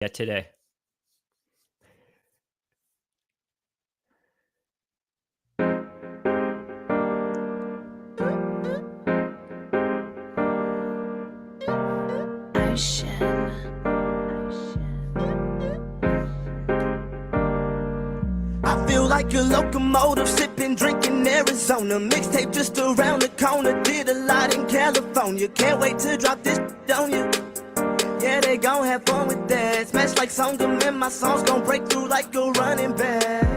yet today. I feel like a locomotive, sipping, drinking Arizona. Mixtape just around the corner, did a lot in California. Can't wait to drop this on you. Yeah, they gon' have fun with that. Smash like Songam, and my songs gon' break through like a running back.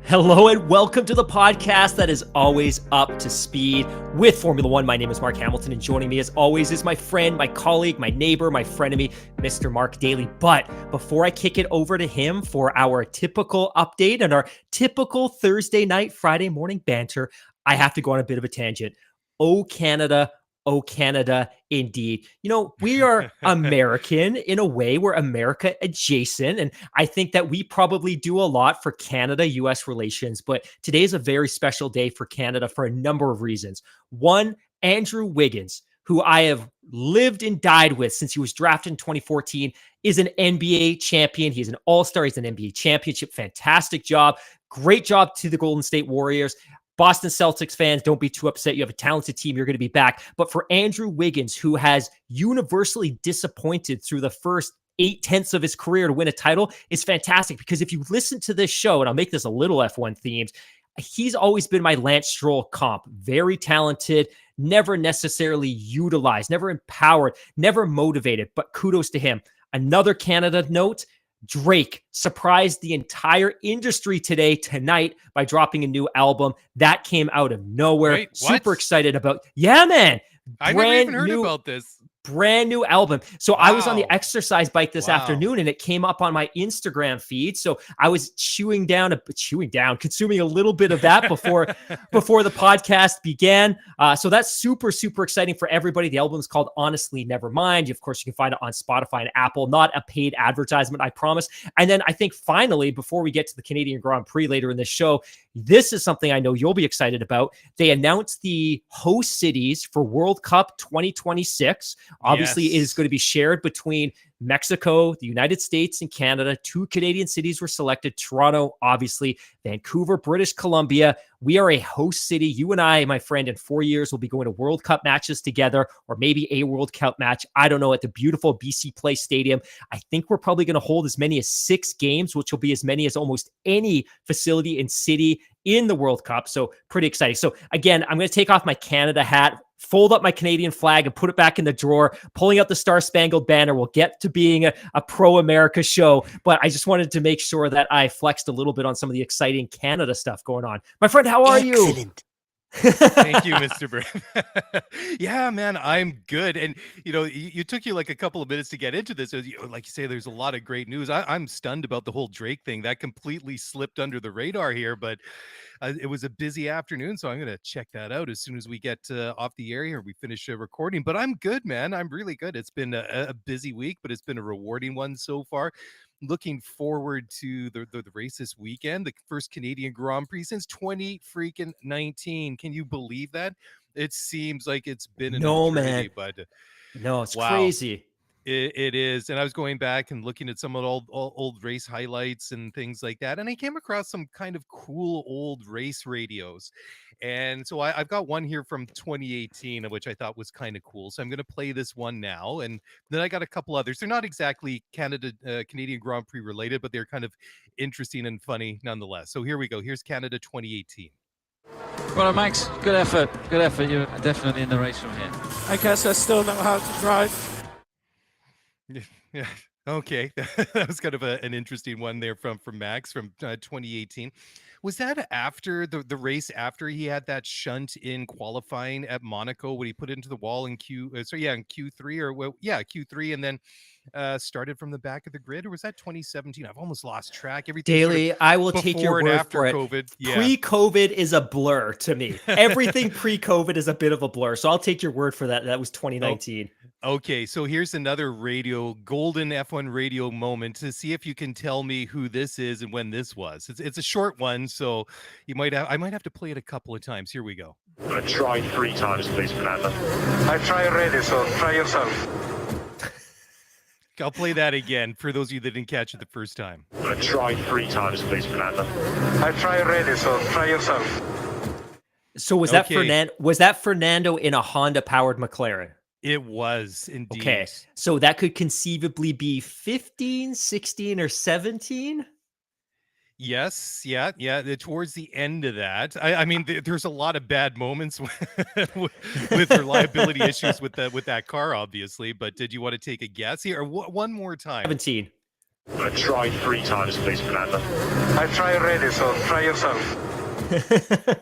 Hello and welcome to the podcast that is always up to speed with Formula One. My name is Mark Hamilton, and joining me as always is my friend, my colleague, my neighbor, my frenemy, Mr. Mark Daly. But before I kick it over to him for our typical update and our typical Thursday night, Friday morning banter, I have to go on a bit of a tangent. Oh, Canada. Oh, Canada, indeed. You know, we are American in a way. We're America adjacent. And I think that we probably do a lot for Canada-US relations. But today is a very special day for Canada for a number of reasons. One, Andrew Wiggins, who I have lived and died with since he was drafted in 2014, is an NBA champion. He's an all-star. He's an NBA championship. Fantastic job. Great job to the Golden State Warriors. Boston Celtics fans, don't be too upset. You have a talented team. You're going to be back. But for Andrew Wiggins, who has universally disappointed through the first 8/10 of his career to win a title, is fantastic. Because if you listen to this show, and I'll make this a little F1 themed, he's always been my Lance Stroll comp. Very talented, never necessarily utilized, never empowered, never motivated. But kudos to him. Another Canada note, Drake surprised the entire industry tonight by dropping a new album that came out of nowhere. Wait, what? Super excited about. Yeah, man. I never even heard about this. Brand new album. So I was on the Wow. exercise bike this afternoon, and it came up on my Instagram feed. So I was consuming a little bit of that before the podcast began. So that's super, super exciting for everybody. The album is called Honestly Nevermind. Of course, you can find it on Spotify and Apple. Not a paid advertisement, I promise. And then I think finally, before we get to the Canadian Grand Prix later in this show, this is something I know you'll be excited about. They announced the host cities for World Cup 2026. Obviously, It is going to be shared between Mexico, the United States, and Canada. 2 Canadian cities were selected. Toronto, obviously, Vancouver, British Columbia. We are a host city. You and I, my friend, in 4 years, will be going to World Cup matches together, or maybe a World Cup match. I don't know, at the beautiful BC Place Stadium. I think we're probably going to hold as many as 6 games, which will be as many as almost any facility and city in the World Cup. So pretty exciting. So again, I'm going to take off my Canada hat, fold up my Canadian flag, and put it back in the drawer, pulling out the Star-Spangled Banner. We'll get to being a pro-America show, but I just wanted to make sure that I flexed a little bit on some of the exciting Canada stuff going on. My friend, how are you? Thank you, Mr. Brim. Yeah, man, I'm good. And, you took you like a couple of minutes to get into this. Like you say, there's a lot of great news. I'm stunned about the whole Drake thing. That completely slipped under the radar here, but it was a busy afternoon, so I'm going to check that out as soon as we get off the air here. We finish recording, but I'm good, man. I'm really good. It's been a busy week, but it's been a rewarding one so far. Looking forward to the race this weekend, the first Canadian Grand Prix since 2019. Can you believe that? It seems like it's been an eternity, but No, it's wow. crazy. It is. And I was going back and looking at some of the old race highlights and things like that. And I came across some kind of cool old race radios. And so I've got one here from 2018, which I thought was kind of cool. So I'm going to play this one now. And then I got a couple others. They're not exactly Canadian Grand Prix related, but they're kind of interesting and funny nonetheless. So here we go. Here's Canada 2018. Well, Max, good effort. Good effort. You're definitely in the race from here. I guess I still know how to drive. Yeah. Okay. That was kind of an interesting one there from Max from 2018. Was that after the race, after he had that shunt in qualifying at Monaco when he put it into the wall in Q3 Q3, and then started from the back of the grid? Or was that 2017? I've almost lost track. Everything Daily, I will take your word for it. COVID. Yeah. Pre-COVID is a blur to me. Everything pre-COVID is a bit of a blur. So I'll take your word for that. That was 2019. Okay, so here's another golden F1 radio moment to see if you can tell me who this is and when this was. It's a short one, so I might have to play it a couple of times. Here we go. I'm going to try 3 times, please, Fernando. I try already, so try yourself. I'll play that again for those of you that didn't catch it the first time. Try 3 times, please, Fernando. I try already, so try yourself. So was that Fernando in a Honda-powered McLaren? It was indeed. Okay, so that could conceivably be 15, 16, or 17? Yes, yeah. Towards the end of that, I mean, there's a lot of bad moments with reliability issues with that car, obviously. But did you want to take a guess here, or one more time? 17. Try 3 times, please, Fernando. I try already, so try yourself.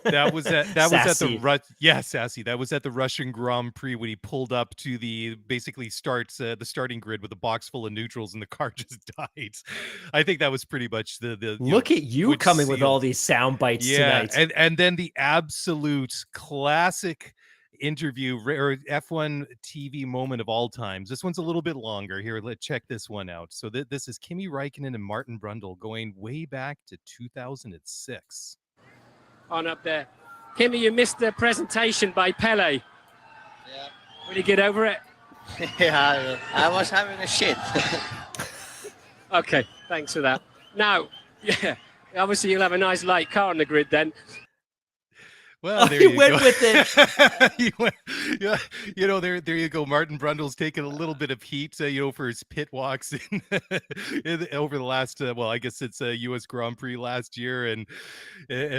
That was at Sassy. Sassy. That was at the Russian Grand Prix when he pulled up to the starting grid with a box full of neutrals and the car just died. I think that was pretty much the Look at you coming with all these sound bites tonight. and then the absolute classic interview or F1 TV moment of all times. This one's a little bit longer. Here, let's check this one out. So this is Kimi Räikkönen and Martin Brundle going way back to 2006. On up there. Kimmy, you missed the presentation by Pele. Yeah. Will you get over it? Yeah, I was having a shit. Okay, thanks for that. Now, yeah, obviously you'll have a nice light car on the grid then. Well, there He you went go. with it. He went- yeah, there you go. Martin Brundle's taken a little bit of heat, for his pit walks over the last, I guess it's a U.S. Grand Prix last year and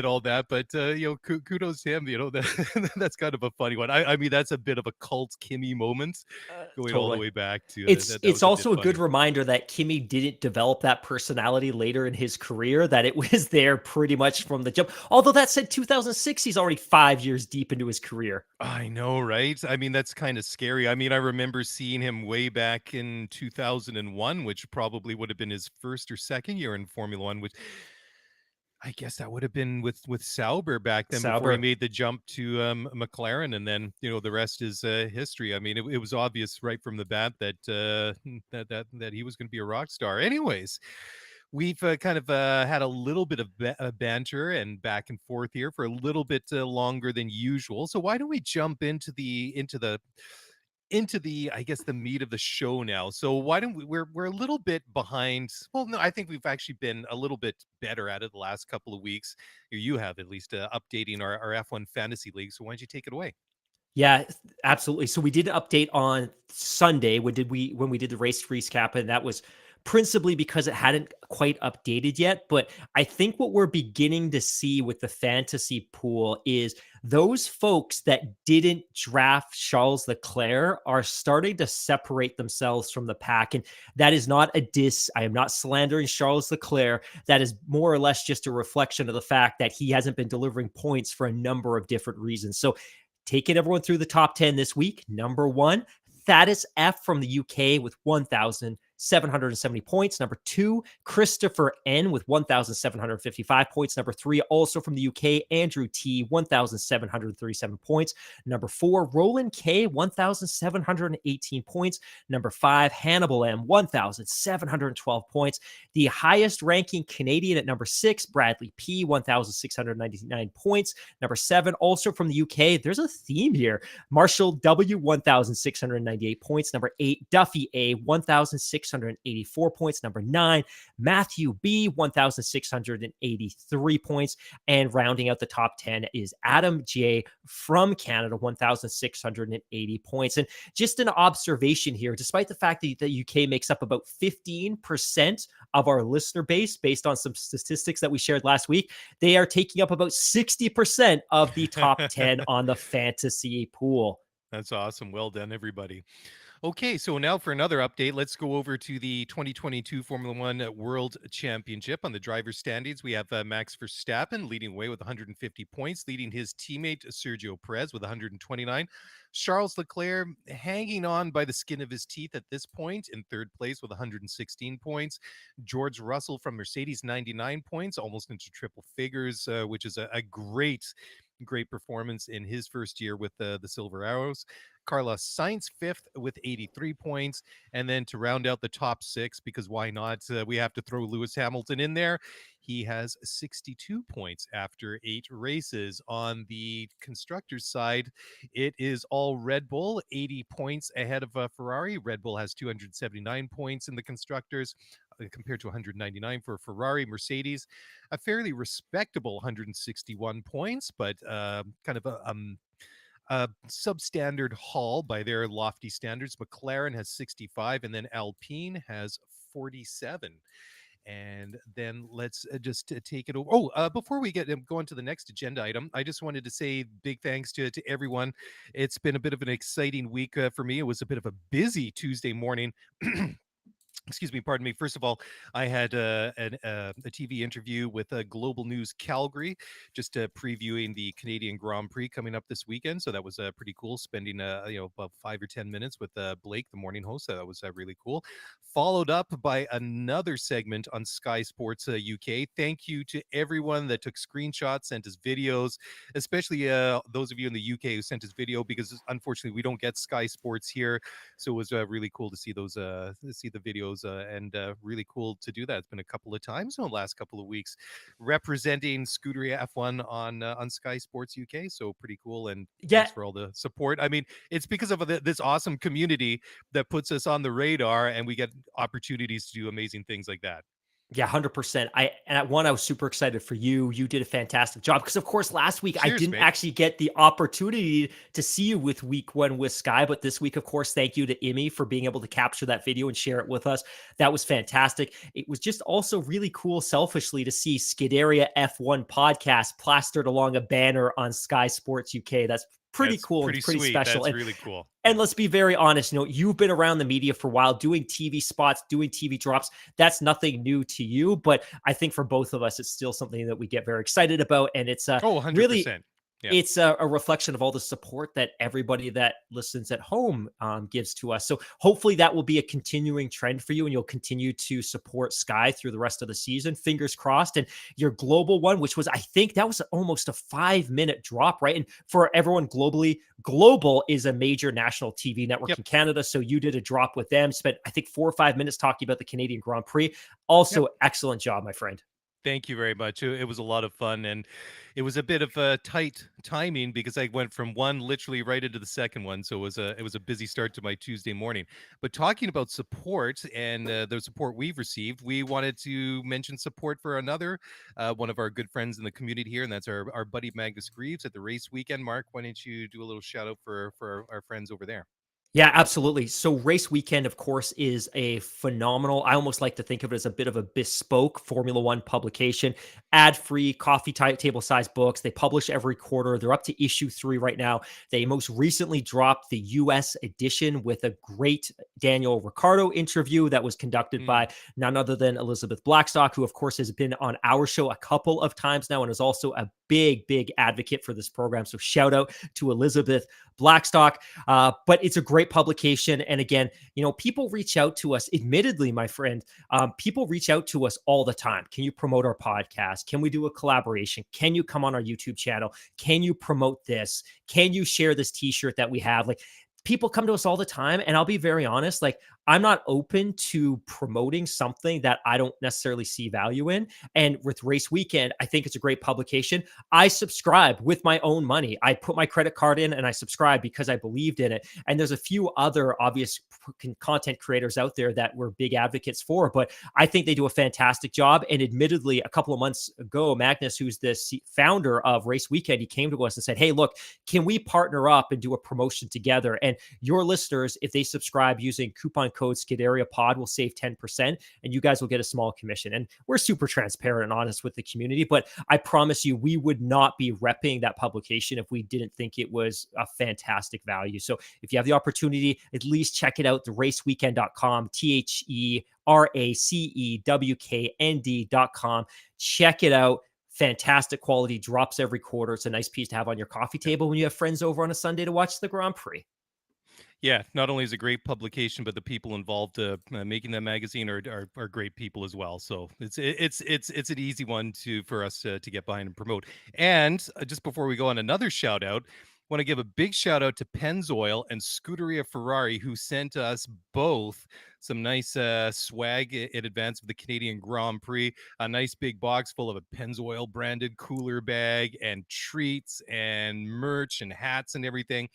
all that. But kudos to him. That's kind of a funny one. I mean, that's a bit of a cult Kimi moment going all the Totally. way back to. It's also a good reminder that Kimi didn't develop that personality later in his career, that it was there pretty much from the jump. Although that said 2006, he's already 5 years deep into his career. I know, right? I mean, that's kind of scary. I mean, I remember seeing him way back in 2001, which probably would have been his first or second year in Formula One, which I guess that would have been with Sauber back then before he Sauber. made the jump to McLaren, and then the rest is history. I mean, it was obvious right from the bat that that he was going to be a rock star. Anyways, we've kind of had a little bit of banter and back and forth here for a little bit longer than usual. So why don't we jump into the I guess the meat of the show now. So why don't we're a little bit behind. Well, no, I think we've actually been a little bit better at it the last couple of weeks. You have at least updating our F1 fantasy league. So why don't you take it away? Yeah, absolutely. So we did an update on Sunday when we did the race recap, and that was principally because it hadn't quite updated yet. But I think what we're beginning to see with the fantasy pool is those folks that didn't draft Charles Leclerc are starting to separate themselves from the pack. And that is not a diss. I am not slandering Charles Leclerc. That is more or less just a reflection of the fact that he hasn't been delivering points for a number of different reasons. So taking everyone through the top 10 this week. Number 1, Thaddeus F from the UK with 1,770 points. Number 2, Christopher N with 1,755 points. Number 3, also from the UK, Andrew T, 1,737 points. Number 4, Roland K, 1,718 points. Number 5, Hannibal M, 1,712 points. The highest ranking Canadian at number 6, Bradley P, 1,699 points. Number 7, also from the UK, there's a theme here. Marshall W, 1,698 points. Number 8, Duffy A, 1,684 points. Number 9, Matthew B, 1,683 points. And rounding out the top 10 is Adam J from Canada, 1,680 points. And just an observation here, despite the fact that the UK makes up about 15% of our listener base, based on some statistics that we shared last week, they are taking up about 60% of the top 10 on the fantasy pool. That's awesome. Well done, everybody. Okay, so now for another update, let's go over to the 2022 Formula One World Championship. On the driver's standings, we have Max Verstappen leading away with 150 points, leading his teammate Sergio Perez with 129. Charles Leclerc hanging on by the skin of his teeth at this point in third place with 116 points. George Russell from Mercedes, 99 points, almost into triple figures, which is a great performance in his first year with the Silver Arrows. Carlos Sainz fifth with 83 points. And then to round out the top six, because why not? We have to throw Lewis Hamilton in there. He has 62 points after 8 races. On the constructors' side, it is all Red Bull, 80 points ahead of Ferrari. Red Bull has 279 points in the constructors, compared to 199 for Ferrari. Mercedes, a fairly respectable 161 points, but kind of a substandard haul by their lofty standards. McLaren has 65, and then Alpine has 47. And then let's just take it over. Before we go on to the next agenda item, I just wanted to say big thanks to everyone. It's been a bit of an exciting week for me. It was a bit of a busy Tuesday morning. Excuse me, pardon me. First of all, I had a TV interview with Global News Calgary, just previewing the Canadian Grand Prix coming up this weekend. So that was pretty cool, spending about 5 or 10 minutes with Blake, the morning host. That was really cool. Followed up by another segment on Sky Sports UK. Thank you to everyone that took screenshots, sent us videos, especially those of you in the UK who sent us video, because unfortunately we don't get Sky Sports here. So it was really cool to see those, see the videos, and really cool to do that. It's been a couple of times in the last couple of weeks representing Scuderia F1 on Sky Sports UK. So pretty cool, and thanks for all the support. I mean, it's because of this awesome community that puts us on the radar, and we get opportunities to do amazing things like that. Yeah, 100%. I was super excited for you. You did a fantastic job because, of course, last week I didn't actually get the opportunity to see you with week one with Sky, but this week, of course, thank you to Imi for being able to capture that video and share it with us. That was fantastic. It was just also really cool, selfishly, to see Scuderia F1 podcast plastered along a banner on Sky Sports UK. That's pretty cool. Pretty sweet. Special. That's really cool. And let's be very honest, you've been around the media for a while, doing TV spots, doing TV drops. That's nothing new to you, but I think for both of us, it's still something that we get very excited about. And it's 100%. Really, yeah. It's a reflection of all the support that everybody that listens at home gives to us. So hopefully that will be a continuing trend for you, and you'll continue to support Sky through the rest of the season. Fingers crossed. And your global one, which was, I think that was almost a 5-minute drop, right? And for everyone globally, Global is a major national TV network in Canada. So you did a drop with them, spent, I think, 4 or 5 minutes talking about the Canadian Grand Prix. Also, excellent job, my friend. Thank you very much. It was a lot of fun, and it was a bit of a tight timing because I went from one literally right into the second one. So it was a busy start to my Tuesday morning. But talking about support and the support we've received, we wanted to mention support for another one of our good friends in the community here, and that's our buddy Magnus Greaves at the race weekend. Mark, why don't you do a little shout out for our friends over there? Yeah, absolutely. So Race Weekend, of course, is a phenomenal, I almost like to think of it as a bit of a bespoke Formula One publication, ad-free, coffee table size books. They publish every quarter. They're up to issue 3 right now. They most recently dropped the US edition with a great Daniel Ricciardo interview that was conducted by none other than Elizabeth Blackstock, who, of course, has been on our show a couple of times now and is also a big advocate for this program. So shout out to Elizabeth Blackstock. But it's a great publication. And again, people reach out to us, admittedly, my friend, people reach out to us all the time. Can you promote our podcast? Can we do a collaboration? Can you come on our YouTube channel? Can you promote this? Can you share this t-shirt that we have? Like, people come to us all the time. And I'll be very honest, like, I'm not open to promoting something that I don't necessarily see value in. And with Race Weekend, I think it's a great publication. I subscribe with my own money. I put my credit card in and I subscribe because I believed in it. And there's a few other obvious content creators out there that we're big advocates for, but I think they do a fantastic job. And admittedly, a couple of months ago, Magnus, who's the founder of Race Weekend, he came to us and said, hey, look, can we partner up and do a promotion together? And your listeners, if they subscribe using coupon code Scuderia Pod, will save 10%, and you guys will get a small commission. And we're super transparent and honest with the community, but I promise you, we would not be repping that publication if we didn't think it was a fantastic value. So if you have the opportunity, at least check it out, theraceweekend.com, THERACEWKND.com. Check it out. Fantastic quality, drops every quarter. It's a nice piece to have on your coffee table when you have friends over on a Sunday to watch the Grand Prix. Yeah, not only is it a great publication, but the people involved making that magazine are great people as well. So it's an easy one for us to get behind and promote. And just before we go on, another shout out, Want to give a big shout out to Pennzoil and Scuderia Ferrari, who sent us both some nice swag in advance of the Canadian Grand Prix. A nice big box full of a Pennzoil branded cooler bag and treats and merch and hats and everything.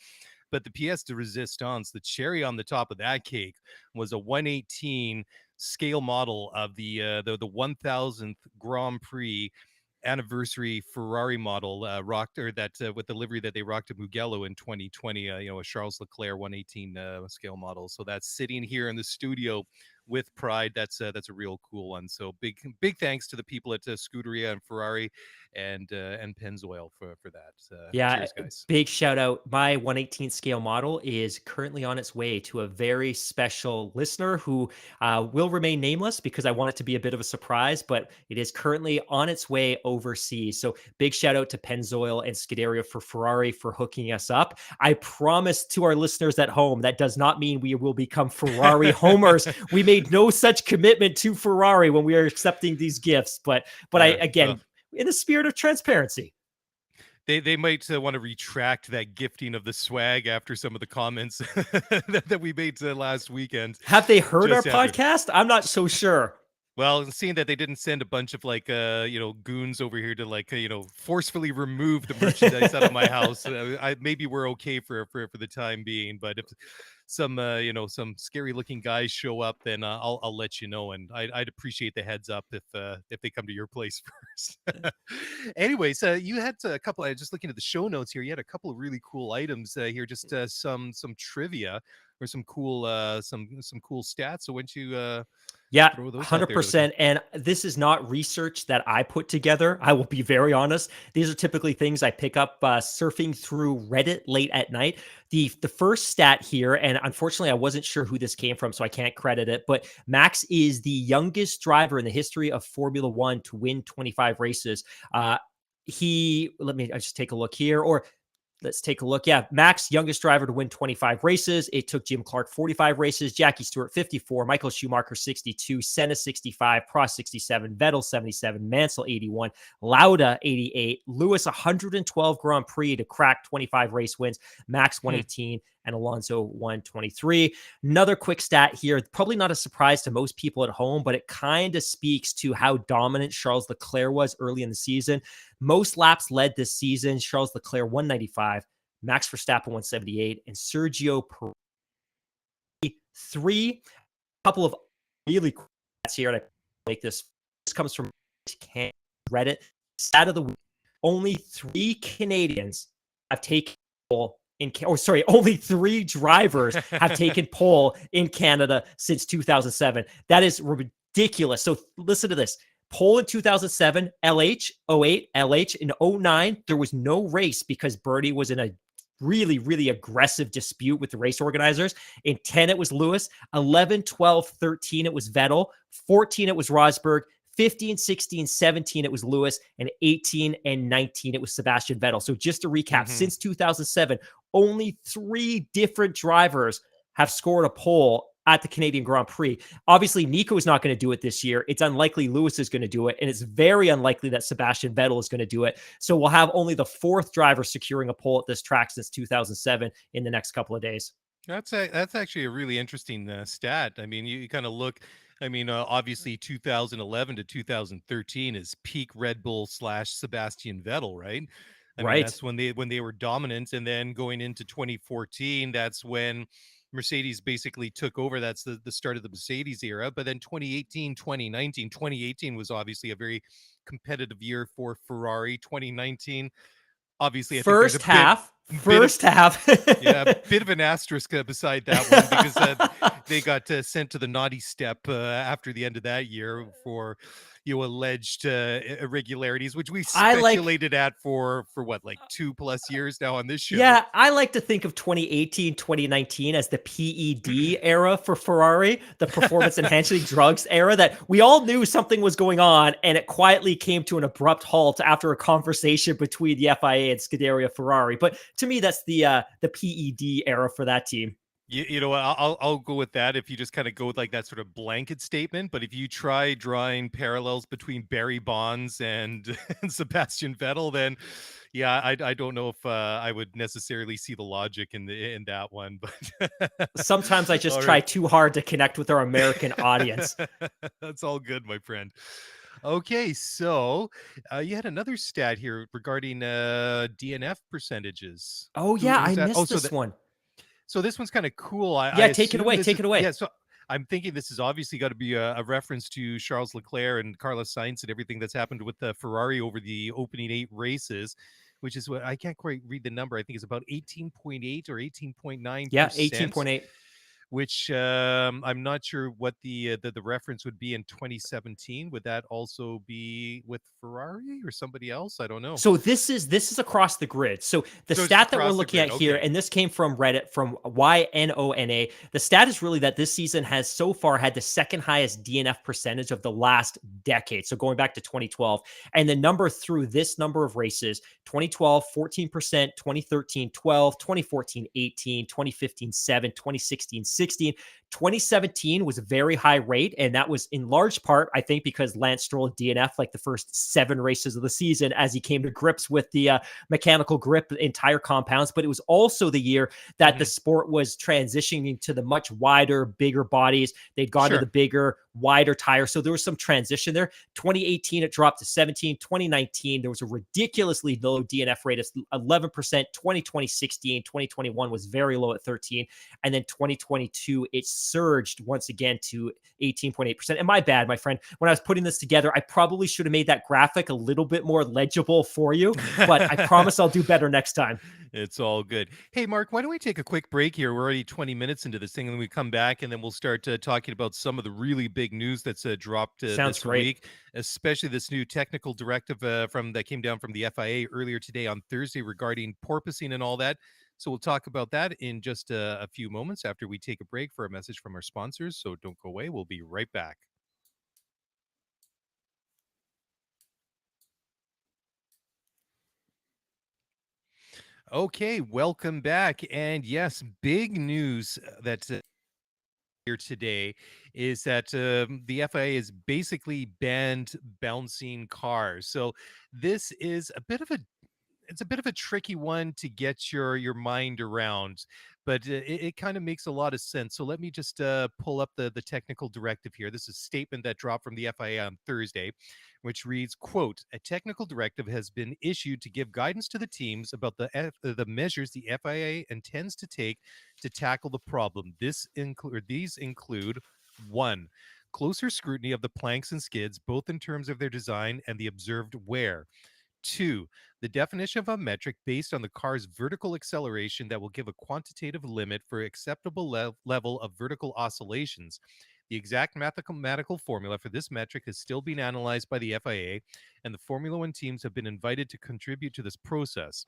But the pièce de résistance, the cherry on the top of that cake, was a 118 scale model of the 1000th Grand Prix anniversary Ferrari model rocked, or that with the livery that they rocked at Mugello in 2020, a Charles Leclerc 118 scale model. So that's sitting here in the studio with pride. That's a real cool one. So big thanks to the people at Scuderia and Ferrari and Pennzoil for that. Yeah, Cheers, guys. big shout out. My 118 scale model is currently on its way to a very special listener who will remain nameless because I want it to be a bit of a surprise, but it is currently on its way overseas. So big shout out to Pennzoil and Scuderia for Ferrari for hooking us up. I promise to our listeners at home, that does not mean we will become Ferrari homers. We made no such commitment to Ferrari when we are accepting these gifts, but again, in the spirit of transparency. They might want to retract that gifting of the swag after some of the comments that we made last weekend. Have they heard our podcast? I'm not so sure. Well, seeing that they didn't send a bunch of goons over here to forcefully remove the merchandise out of my house, maybe we're okay for the time being. But if some scary looking guys show up, then I'll let you know, and I'd appreciate the heads up if they come to your place first. Anyways, you had a couple. Just looking at the show notes here, you had a couple of really cool items here. Just some trivia or some cool stats. So why don't you yeah, 100%. And this is not research that I put together. I will be very honest. These are typically things I pick up surfing through Reddit late at night. The first stat here, and unfortunately I wasn't sure who this came from, so I can't credit it, but Max is the youngest driver in the history of Formula One to win 25 races. Let me just take a look here, or let's take a look. Yeah, Max, youngest driver to win 25 races. It took Jim Clark 45 races, Jackie Stewart 54, Michael Schumacher 62, Senna 65, Prost 67, Vettel 77, Mansell 81, Lauda 88, Lewis 112 Grand Prix to crack 25 race wins, Max 118, and Alonso 123. Another quick stat here, probably not a surprise to most people at home, but it kind of speaks to how dominant Charles Leclerc was early in the season. Most laps led this season, Charles Leclerc 195, Max Verstappen 178, and Sergio Perez 3. A couple of really cool stats here, and I make this comes from Reddit. Stat of the week: only 3 Canadians have taken pole only 3 drivers have taken pole in Canada since 2007. That is ridiculous. So listen to this. Pole in 2007, LH, 08, LH, in 09, there was no race because Bernie was in a really, really aggressive dispute with the race organizers. In 10, it was Lewis. 11, 12, 13, it was Vettel. 14, it was Rosberg. 15, 16, 17, it was Lewis. And 18 and 19, it was Sebastian Vettel. So just to recap, since 2007, only 3 different drivers have scored a pole at the Canadian Grand Prix. Obviously, Nico is not going to do it this year. It's unlikely Lewis is going to do it, and it's very unlikely that Sebastian Vettel is going to do it. So we'll have only the 4th driver securing a pole at this track since 2007 in the next couple of days. That's actually a really interesting stat. I mean, you kind of look. I mean, obviously, 2011 to 2013 is peak Red Bull / Sebastian Vettel, right? I mean, that's when they were dominant, and then going into 2014, that's when Mercedes basically took over. That's the start of the Mercedes era. But then 2018, 2019, 2018 was obviously a very competitive year for Ferrari. 2019, obviously, First half. Yeah, a bit of an asterisk beside that one because they got sent to the naughty step after the end of that year for alleged irregularities, which we speculated at for what, like 2+ years now on this show. Yeah, I like to think of 2018, 2019 as the PED era for Ferrari, the performance enhancing drugs era, that we all knew something was going on, and it quietly came to an abrupt halt after a conversation between the FIA and Scuderia Ferrari. But to me, that's the PED era for that team. You know what? I'll go with that if you just kind of go with like that sort of blanket statement. But if you try drawing parallels between Barry Bonds and, and Sebastian Vettel, then yeah, I don't know if I would necessarily see the logic in that one. But Sometimes I just all try right, too hard to connect with our American audience. that's all good, my friend. Okay, so you had another stat here regarding DNF percentages. Oh yeah, I Who's that? Oh, missed this one. so this one's kind of cool. I Yeah, take it assume away. this Take is, it away. yeah. So I'm thinking this is obviously got to be a reference to Charles Leclerc and Carlos Sainz and everything that's happened with the Ferrari over the opening 8 races, which is what I can't quite read the number. I think it's about 18.8 or Yeah, 18.9%, 18.8. which I'm not sure what the reference would be in 2017. Would that also be with Ferrari or somebody else? I don't know. So this is across the grid. So the So it's just stat that we're across the looking grid. at here, Okay. and this came from Reddit from YNONA. The stat is really that this season has so far had the second highest DNF percentage of the last decade. So going back to 2012, and the number through this number of races: 2012, 14%; 2013, 12; 2014, 18; 2015, 7; 2016, 16; 2017 was a very high rate, and that was in large part, I think, because Lance Stroll DNF like the first 7 races of the season as he came to grips with the mechanical grip in tire compounds. But it was also the year that the Mhm. sport was transitioning to the much wider, bigger bodies. They'd gone to the Sure. bigger, wider tires, so there was some transition there. 2018, it dropped to 17. 2019, there was a ridiculously low DNF rate of 11%. 2020, 16. 2021 was very low at 13. And then 2022, it surged once again to 18.8%. And my bad, my friend, when I was putting this together, I probably should have made that graphic a little bit more legible for you, but I promise I'll do better next time. It's all good. Hey, Mark, why don't we take a quick break here? We're already 20 minutes into this thing, and then we come back, and then we'll start talking about some of the really big news that's dropped Sounds this great. week, especially this new technical directive from that came down from the FIA earlier today on Thursday regarding porpoising and all that. So we'll talk about that in just a few moments after we take a break for a message from our sponsors. So don't go away. We'll be right back. Okay, welcome back. And yes, big news that's here today is that the FIA has basically banned bouncing cars. So this is a bit of a it's a bit of a tricky one to get your mind around, but it kind of makes a lot of sense. So let me just pull up the technical directive here. This is a statement that dropped from the FIA on Thursday, which reads, quote, a technical directive has been issued to give guidance to the teams about the measures the FIA intends to take to tackle the problem. These include: one, closer scrutiny of the planks and skids, both in terms of their design and the observed wear. Two, the definition of a metric based on the car's vertical acceleration that will give a quantitative limit for acceptable level of vertical oscillations. The exact mathematical formula for this metric is still being analyzed by the FIA, and the Formula One teams have been invited to contribute to this process.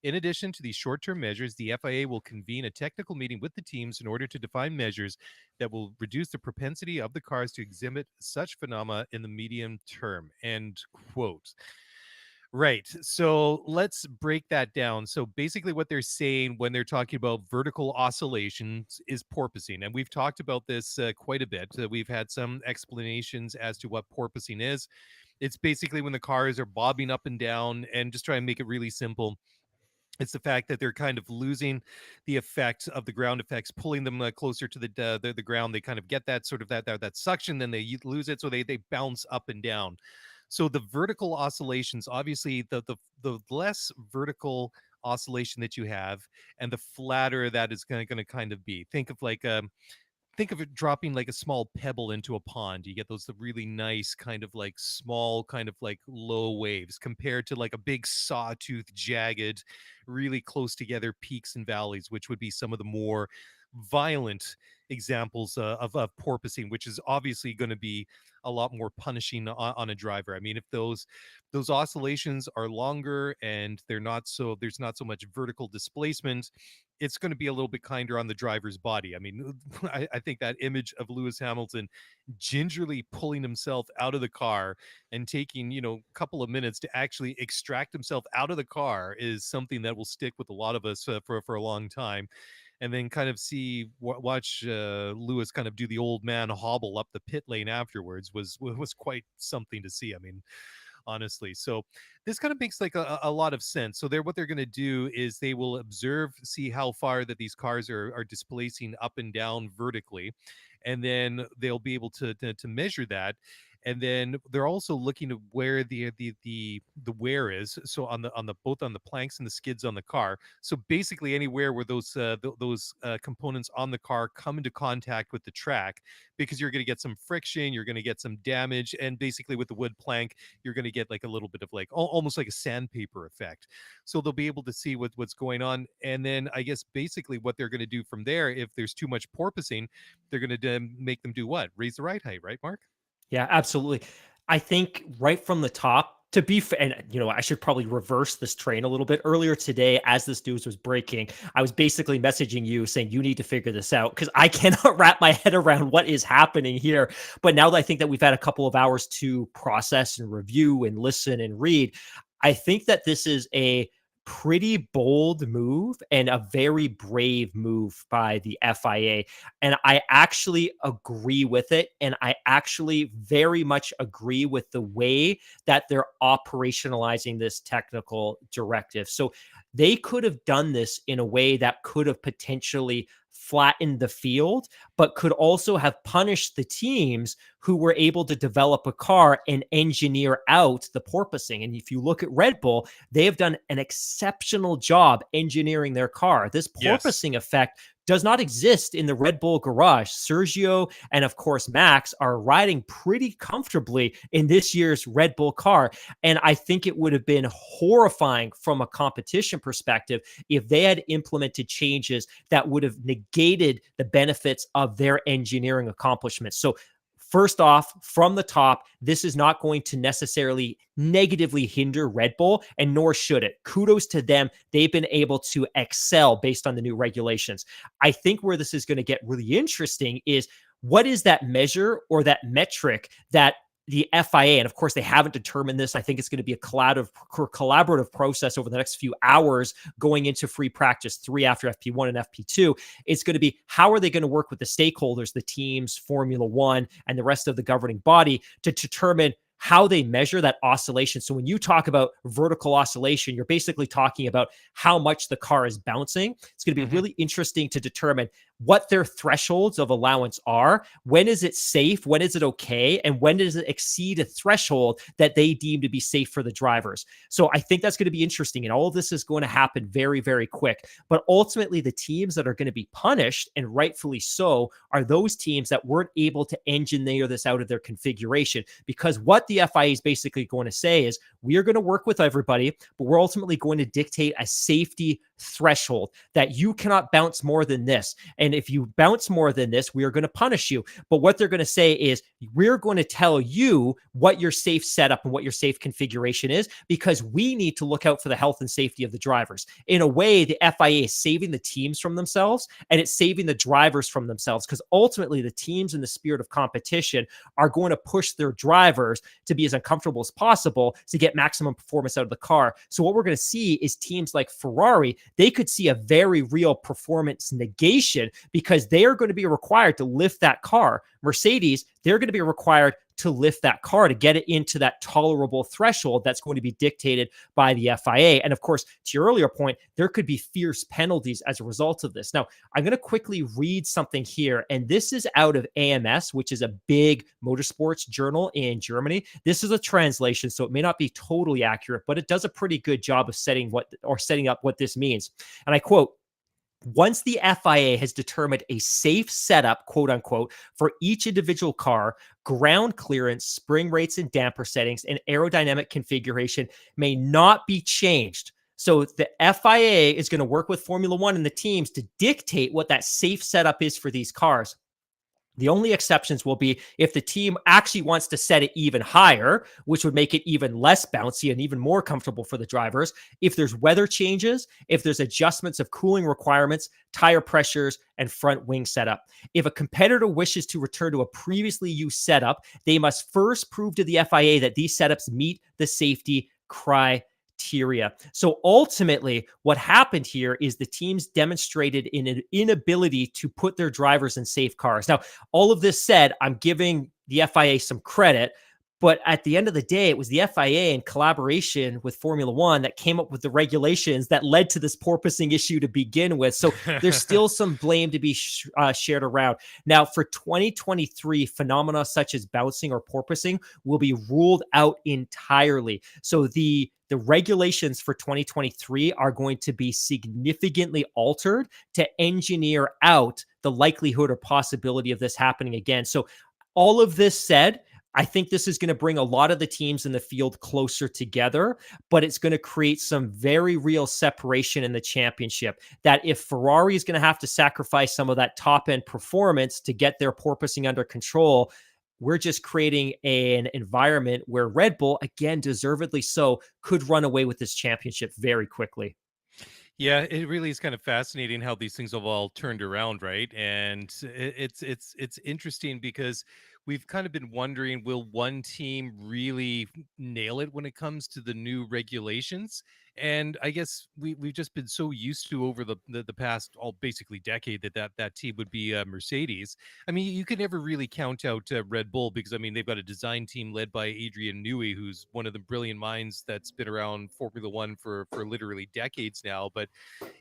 In addition to these short term measures, the FIA will convene a technical meeting with the teams in order to define measures that will reduce the propensity of the cars to exhibit such phenomena in the medium term. End quote. Right. So let's break that down. So basically, what they're saying when they're talking about vertical oscillations is porpoising. And we've talked about this quite a bit. We've had some explanations as to what porpoising is. It's basically when the cars are bobbing up and down, and just try and make it really simple. It's the fact that they're kind of losing the effect of the ground effects, pulling them closer to the ground. They kind of get that sort of that suction, then they lose it, so they bounce up and down. So the vertical oscillations, obviously, the less vertical oscillation that you have, and the flatter that is going to kind of be. Think of it dropping like a small pebble into a pond. You get those really nice kind of like small kind of like low waves compared to like a big sawtooth jagged, really close together peaks and valleys, which would be some of the more violent examples of porpoising, which is obviously going to be a lot more punishing on a driver. I mean, if those oscillations are longer and there's not so much vertical displacement, it's going to be a little bit kinder on the driver's body. I mean, I think that image of Lewis Hamilton gingerly pulling himself out of the car and taking, a couple of minutes to actually extract himself out of the car is something that will stick with a lot of us for a long time. and then kind of watch Lewis kind of do the old man hobble up the pit lane afterwards was quite something to see. I mean, honestly. So this kind of makes like a lot of sense. So what they're going to do is they will observe, see how far that these cars are displacing up and down vertically, and then they'll be able to measure that. And then they're also looking at where the wear is. So on the both on the planks and the skids on the car. So basically anywhere where those components on the car come into contact with the track, because you're going to get some friction, you're going to get some damage, and basically with the wood plank, you're going to get like a little bit of like almost like a sandpaper effect. So they'll be able to see what's going on, and then I guess basically what they're going to do from there, if there's too much porpoising, they're going to make them do what? Raise the ride height, right, Mark? Yeah, absolutely. I think right from the top, to be fair, and I should probably reverse this train a little bit. Earlier today, as this news was breaking, I was basically messaging you saying you need to figure this out because I cannot wrap my head around what is happening here. But now that I think that we've had a couple of hours to process and review and listen and read, I think that this is a pretty bold move and a very brave move by the FIA. And I actually agree with it. And I actually very much agree with the way that they're operationalizing this technical directive. So they could have done this in a way that could have potentially flattened the field, but could also have punished the teams who were able to develop a car and engineer out the porpoising. And if you look at Red Bull, they have done an exceptional job engineering their car. This porpoising effect does not exist in the Red Bull garage. Sergio and of course Max are riding pretty comfortably in this year's Red Bull car. And I think it would have been horrifying from a competition perspective if they had implemented changes that would have negated the benefits of their engineering accomplishments. So first off, from the top, this is not going to necessarily negatively hinder Red Bull, and nor should it. Kudos to them. They've been able to excel based on the new regulations. I think where this is going to get really interesting is what is that measure or that metric that the FIA, and of course they haven't determined this. I think it's going to be a collaborative process over the next few hours going into free practice 3 after FP1 and FP2. It's going to be how are they going to work with the stakeholders, the teams, Formula One, and the rest of the governing body to determine how they measure that oscillation. So when you talk about vertical oscillation, you're basically talking about how much the car is bouncing. It's going to be really interesting to determine what their thresholds of allowance are. When is it safe? When is it okay? And when does it exceed a threshold that they deem to be safe for the drivers? So I think that's going to be interesting. And all of this is going to happen very, very quick. But ultimately, the teams that are going to be punished, and rightfully so, are those teams that weren't able to engineer this out of their configuration. Because what the FIA is basically going to say is, we are going to work with everybody, but we're ultimately going to dictate a safety threshold that you cannot bounce more than this. And if you bounce more than this, we are going to punish you. But what they're going to say is, we're going to tell you what your safe setup and what your safe configuration is, because we need to look out for the health and safety of the drivers. In a way, the FIA is saving the teams from themselves, and it's saving the drivers from themselves, because ultimately the teams, in the spirit of competition, are going to push their drivers to be as uncomfortable as possible to get maximum performance out of the car. So what we're going to see is teams like Ferrari, they could see a very real performance negation because they are going to be required to lift that car. Mercedes, they're going to be required to lift that car to get it into that tolerable threshold that's going to be dictated by the FIA. And of course, to your earlier point, there could be fierce penalties as a result of this. Now, I'm going to quickly read something here, and this is out of AMS, which is a big motorsports journal in Germany. This is a translation, so it may not be totally accurate, but it does a pretty good job of setting up what this means. And I quote, "Once the FIA has determined a safe setup, quote unquote, for each individual car, ground clearance, spring rates and damper settings, and aerodynamic configuration may not be changed." So the FIA is going to work with Formula One and the teams to dictate what that safe setup is for these cars. The only exceptions will be if the team actually wants to set it even higher, which would make it even less bouncy and even more comfortable for the drivers. If there's weather changes, if there's adjustments of cooling requirements, tire pressures, and front wing setup. If a competitor wishes to return to a previously used setup, they must first prove to the FIA that these setups meet the safety criteria. bacteria. So ultimately, what happened here is the teams demonstrated an inability to put their drivers in safe cars. Now, all of this said, I'm giving the FIA some credit. But at the end of the day, it was the FIA in collaboration with Formula One that came up with the regulations that led to this porpoising issue to begin with. So there's still some blame to be shared around. Now, for 2023, phenomena such as bouncing or porpoising will be ruled out entirely. So the regulations for 2023 are going to be significantly altered to engineer out the likelihood or possibility of this happening again. So all of this said, I think this is going to bring a lot of the teams in the field closer together, but it's going to create some very real separation in the championship. That if Ferrari is going to have to sacrifice some of that top end performance to get their porpoising under control, we're just creating an environment where Red Bull, again, deservedly so, could run away with this championship very quickly. Yeah, it really is kind of fascinating how these things have all turned around, right? And it's interesting because we've kind of been wondering, will one team really nail it when it comes to the new regulations? And I guess we've just been so used to over the past all basically decade that team would be Mercedes. I mean, you can never really count out Red Bull because I mean they've got a design team led by Adrian Newey, who's one of the brilliant minds that's been around Formula One for literally decades now. But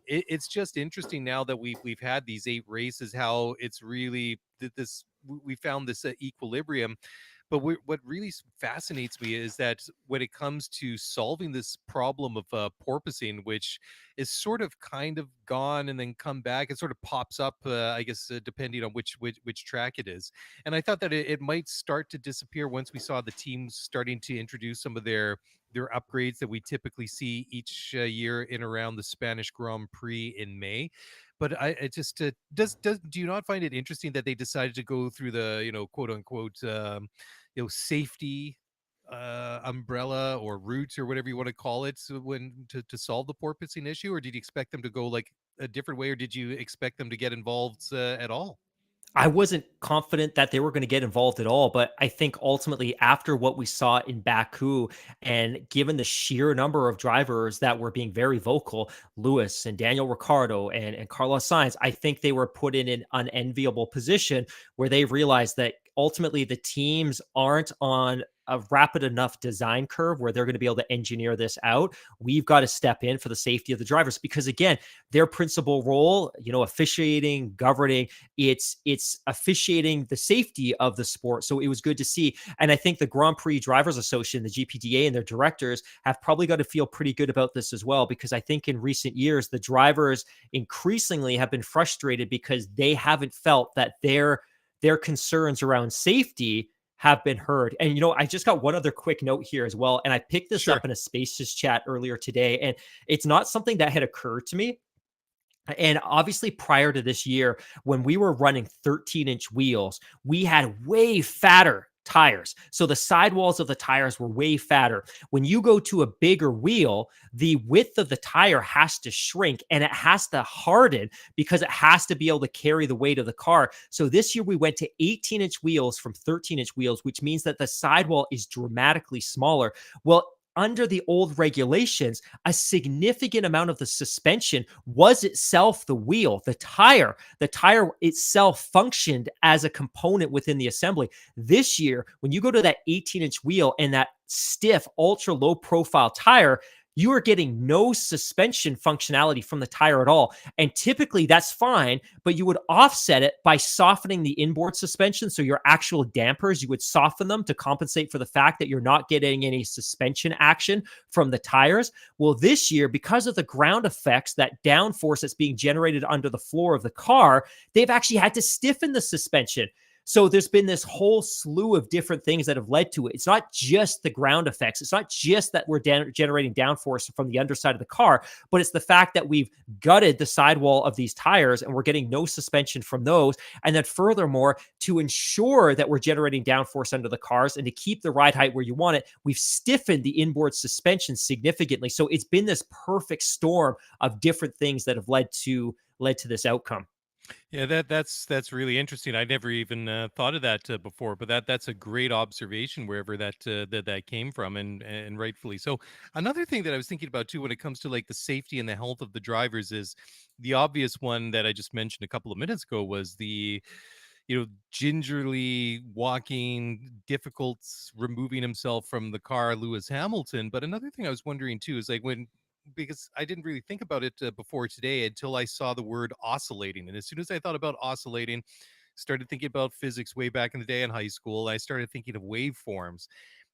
it's just interesting now that we've had these 8 races, how it's really this we found this equilibrium. But what really fascinates me is that when it comes to solving this problem of porpoising, which is sort of kind of gone and then come back, it sort of pops up, I guess, depending on which track it is. And I thought that it might start to disappear once we saw the teams starting to introduce some of their upgrades that we typically see each year in around the Spanish Grand Prix in May. But it just do you not find it interesting that they decided to go through the quote unquote safety umbrella or route or whatever you want to call it, so to solve the porpoising issue? Or did you expect them to go like a different way, or did you expect them to get involved at all? I wasn't confident that they were going to get involved at all, but I think ultimately after what we saw in Baku and given the sheer number of drivers that were being very vocal, Lewis and Daniel Ricciardo and Carlos Sainz, I think they were put in an unenviable position where they realized that ultimately the teams aren't on a rapid enough design curve where they're going to be able to engineer this out. We've got to step in for the safety of the drivers because again, their principal role, officiating, governing, it's officiating the safety of the sport. So it was good to see. And I think the Grand Prix Drivers Association, the GPDA, and their directors have probably got to feel pretty good about this as well, because I think in recent years, the drivers increasingly have been frustrated because they haven't felt that their concerns around safety have been heard. And, I just got one other quick note here as well. And I picked this up in a Spaces chat earlier today, and it's not something that had occurred to me. And obviously prior to this year, when we were running 13-inch wheels, we had way fatter tires. So the sidewalls of the tires were way fatter. When you go to a bigger wheel, the width of the tire has to shrink and it has to harden because it has to be able to carry the weight of the car. So this year we went to 18-inch wheels from 13-inch wheels, which means that the sidewall is dramatically smaller. Well, under the old regulations, a significant amount of the suspension was itself the wheel, the tire. The tire itself functioned as a component within the assembly. This year, when you go to that 18-inch wheel and that stiff, ultra low profile tire, you are getting no suspension functionality from the tire at all. And typically that's fine, but you would offset it by softening the inboard suspension. So your actual dampers, you would soften them to compensate for the fact that you're not getting any suspension action from the tires. Well, this year, because of the ground effects, that downforce that's being generated under the floor of the car, they've actually had to stiffen the suspension. So there's been this whole slew of different things that have led to it. It's not just the ground effects. It's not just that we're generating downforce from the underside of the car, but it's the fact that we've gutted the sidewall of these tires and we're getting no suspension from those. And then furthermore, to ensure that we're generating downforce under the cars and to keep the ride height where you want it, we've stiffened the inboard suspension significantly. So it's been this perfect storm of different things that have led to this outcome. Yeah, that's really interesting. I never even thought of that before, but that's a great observation wherever that came from, and rightfully so. Another thing that I was thinking about too, when it comes to like the safety and the health of the drivers, is the obvious one that I just mentioned a couple of minutes ago was the gingerly walking, difficult removing himself from the car, Lewis Hamilton. But another thing I was wondering too is like because I didn't really think about it before today until I saw the word oscillating. And as soon as I thought about oscillating, started thinking about physics way back in the day in high school, I started thinking of waveforms.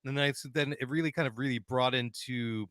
And then it really kind of really brought into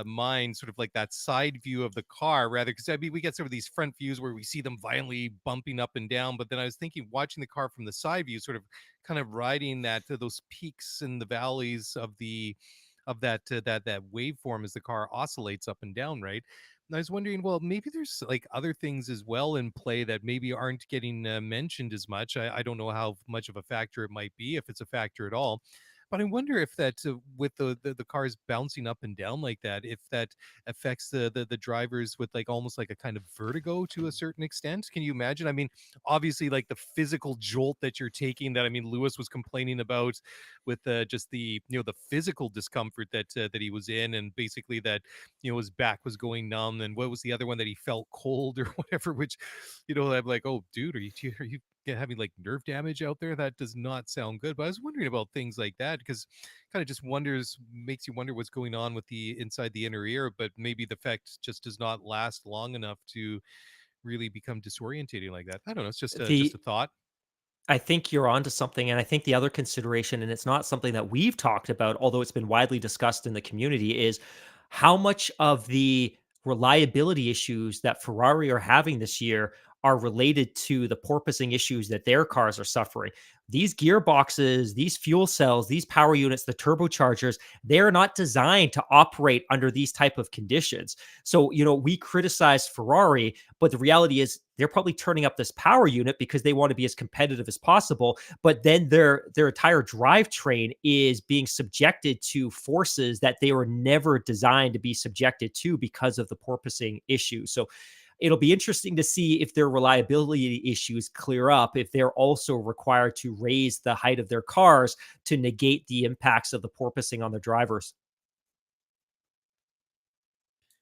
mind sort of like that side view of the car rather, because I mean we get some of these front views where we see them violently bumping up and down, but then I was thinking watching the car from the side view, sort of kind of riding those peaks and the valleys of that waveform as the car oscillates up and down, right? And I was wondering, well, maybe there's like other things as well in play that maybe aren't getting mentioned as much. I don't know how much of a factor it might be, if it's a factor at all, but I wonder if that with the cars bouncing up and down like that, if that affects the drivers with like almost like a kind of vertigo to a certain extent. Can you imagine? I mean, obviously, like the physical jolt that you're taking, that I mean, Lewis was complaining about with just the the physical discomfort that he was in, and basically that his back was going numb, and what was the other one that he felt cold or whatever, which I'm like, oh dude, are you having like nerve damage out there? That does not sound good. But I was wondering about things like that because kind of just makes you wonder what's going on with the inside the inner ear, but maybe the effect just does not last long enough to really become disorientating like that. I don't know. It's just a The thought. I think you're onto something, and I think the other consideration, and it's not something that we've talked about, although it's been widely discussed in the community, is how much of the reliability issues that Ferrari are having this year are related to the porpoising issues that their cars are suffering. These gearboxes, these fuel cells, these power units, the turbochargers, they're not designed to operate under these type of conditions. So, we criticize Ferrari, but the reality is they're probably turning up this power unit because they want to be as competitive as possible. But then their entire drivetrain is being subjected to forces that they were never designed to be subjected to because of the porpoising issue. So it'll be interesting to see if their reliability issues clear up, if they're also required to raise the height of their cars to negate the impacts of the porpoising on their drivers.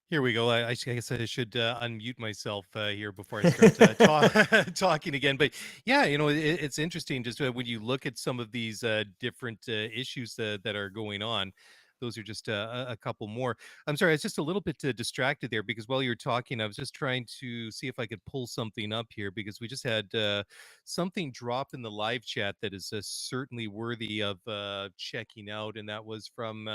Here we go. I guess I should unmute myself here before I start talking again. But yeah, it's interesting just when you look at some of these different issues that are going on. Those are just a couple more. I'm sorry, I was just a little bit distracted there because while you're talking, I was just trying to see if I could pull something up here because we just had something drop in the live chat that is certainly worthy of checking out. And that was from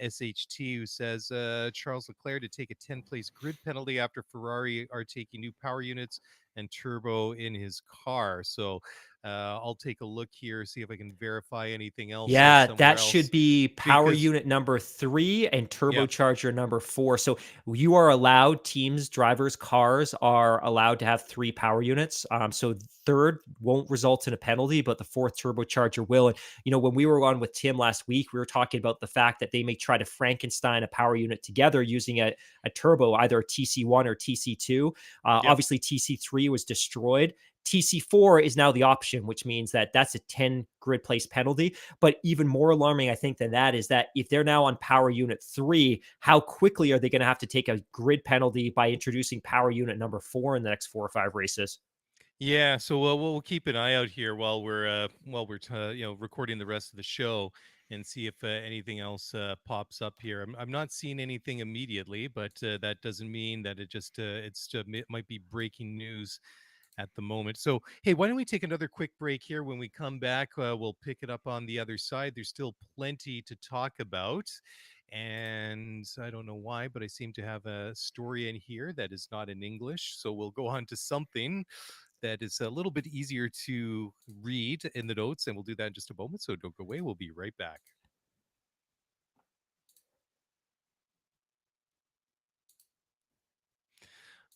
SHT, who says Charles Leclerc to take a 10-place grid penalty after Ferrari are taking new power units and turbo in his car. So I'll take a look here, see if I can verify anything else Yeah, somewhere that should else. be power Because, unit number 3 and yep, turbocharger number 4. So you are allowed, teams, drivers, cars are allowed to have 3 power units. So third won't result in a penalty, but the fourth turbocharger will. And when we were on with Tim last week, we were talking about the fact that they may try to Frankenstein a power unit together using a turbo, either a TC1 or TC2. yep. Obviously, TC3 was destroyed. TC4 is now the option, which means that that's a 10 grid place penalty. But even more alarming, I think, than that is that if they're now on power unit 3, how quickly are they going to have to take a grid penalty by introducing power unit number 4 in the next 4 or 5 races? Yeah, so we'll keep an eye out here while we're recording the rest of the show and see if anything else pops up here. I'm not seeing anything immediately, but that doesn't mean that it might be breaking news at the moment. So, hey, why don't we take another quick break here? When we come back, we'll pick it up on the other side. There's still plenty to talk about. And I don't know why, but I seem to have a story in here that is not in English. So we'll go on to something that is a little bit easier to read in the notes. And we'll do that in just a moment. So don't go away. We'll be right back.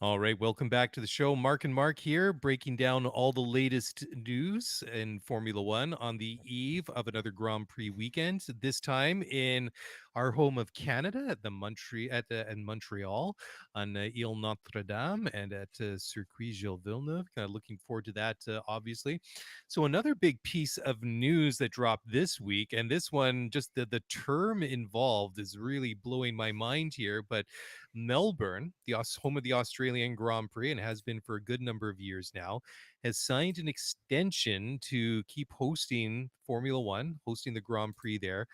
All right, welcome back to the show. Mark and Mark here, breaking down all the latest news in Formula One on the eve of another Grand Prix weekend. This time in our home of Canada at the in Montreal on Ile Notre Dame and at Circuit Gilles Villeneuve. Kind of looking forward to that, obviously. So another big piece of news that dropped this week, and this one, just the term involved is really blowing my mind here, but Melbourne, the home of the Australian Grand Prix, and has been for a good number of years now, has signed an extension to keep hosting Formula One, hosting the Grand Prix there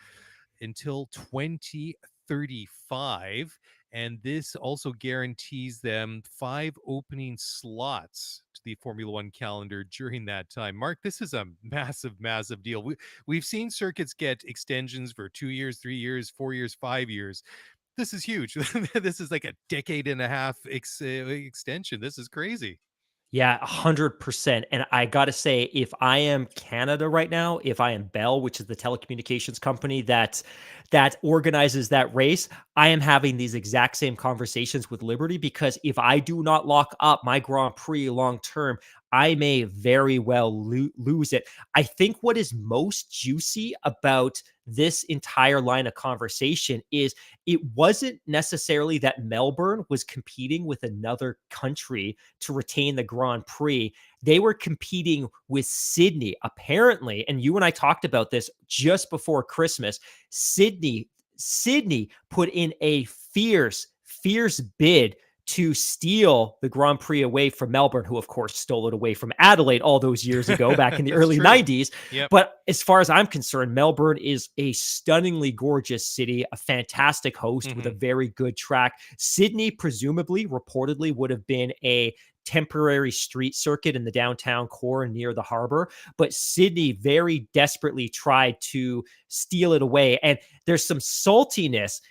until 2035. And this also guarantees them 5 opening slots to the Formula One calendar during that time. Mark, this is a massive, massive deal. We've seen circuits get extensions for 2 years, 3 years, 4 years, 5 years. This is huge. This is like a decade and a half extension. This is crazy. Yeah, 100%. And I got to say, if I am Canada right now, if I am Bell, which is the telecommunications company that organizes that race, I am having these exact same conversations with Liberty, because if I do not lock up my Grand Prix long term, I may very well lose it. I think what is most juicy about this entire line of conversation is it wasn't necessarily that Melbourne was competing with another country to retain the Grand Prix. They were competing with Sydney, apparently. And you and I talked about this just before Christmas. Sydney put in a fierce bid to steal the Grand Prix away from Melbourne, who of course stole it away from Adelaide all those years ago back in the early 90s. Yep. But as far as I'm concerned, Melbourne is a stunningly gorgeous city, a fantastic host with a very good track. Sydney, presumably, reportedly, would have been a temporary street circuit in the downtown core near the harbor, but Sydney very desperately tried to steal it away. And there's some saltiness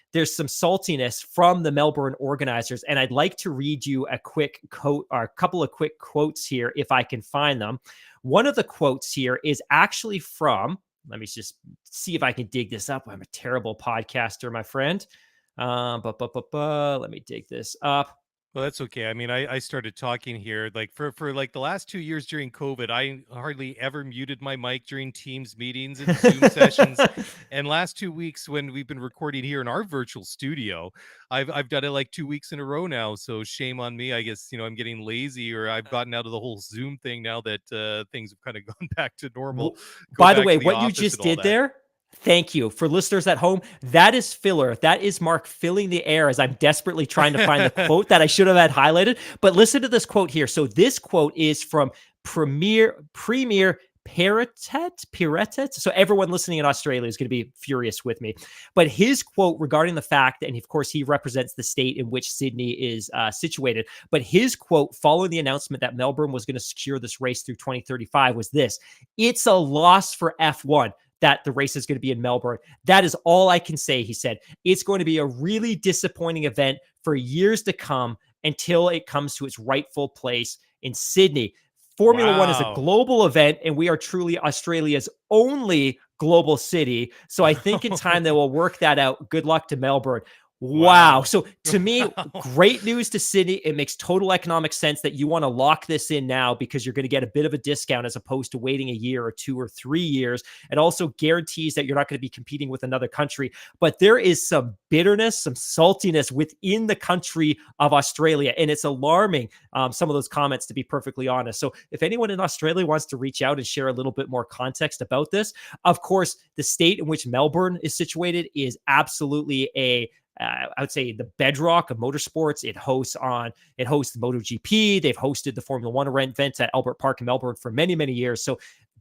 from the Melbourne organizers. And I'd like to read you a quick quote, or a couple of quick quotes here, if I can find them. One of the quotes here is actually from, let me just see if I can dig this up. I'm a terrible podcaster, my friend. Let me dig this up. Well, that's okay. I mean, I started talking here like for like the last 2 years during COVID. I hardly ever muted my mic during Teams meetings and Zoom sessions. And last 2 weeks when we've been recording here in our virtual studio, I've done it like 2 weeks in a row now. So shame on me. I guess, I'm getting lazy, or I've gotten out of the whole Zoom thing now that things have kind of gone back to normal. By the way, what you just did there, thank you. For listeners at home, that is filler. That is Mark filling the air as I'm desperately trying to find the quote that I should have had highlighted. But listen to this quote here. So this quote is from Premier Piretet. So everyone listening in Australia is going to be furious with me. But his quote regarding the fact, and of course he represents the state in which Sydney is situated, but his quote following the announcement that Melbourne was going to secure this race through 2035 was this: "It's a loss for F1 that the race is going to be in Melbourne. That is all I can say," he said. "It's going to be a really disappointing event for years to come until it comes to its rightful place in Sydney." Formula One is a global event, and we are truly Australia's only global city. So I think in time they will work that out. Good luck to Melbourne. Wow. So to me, great news to Sydney. It makes total economic sense that you want to lock this in now, because you're going to get a bit of a discount as opposed to waiting a year or 2 or 3 years. It also guarantees that you're not going to be competing with another country. But there is some bitterness, some saltiness within the country of Australia. And it's alarming, some of those comments, to be perfectly honest. So if anyone in Australia wants to reach out and share a little bit more context about this, of course, the state in which Melbourne is situated is absolutely I would say the bedrock of motorsports. It hosts MotoGP. They've hosted the Formula One event at Albert Park in Melbourne for many, many years. So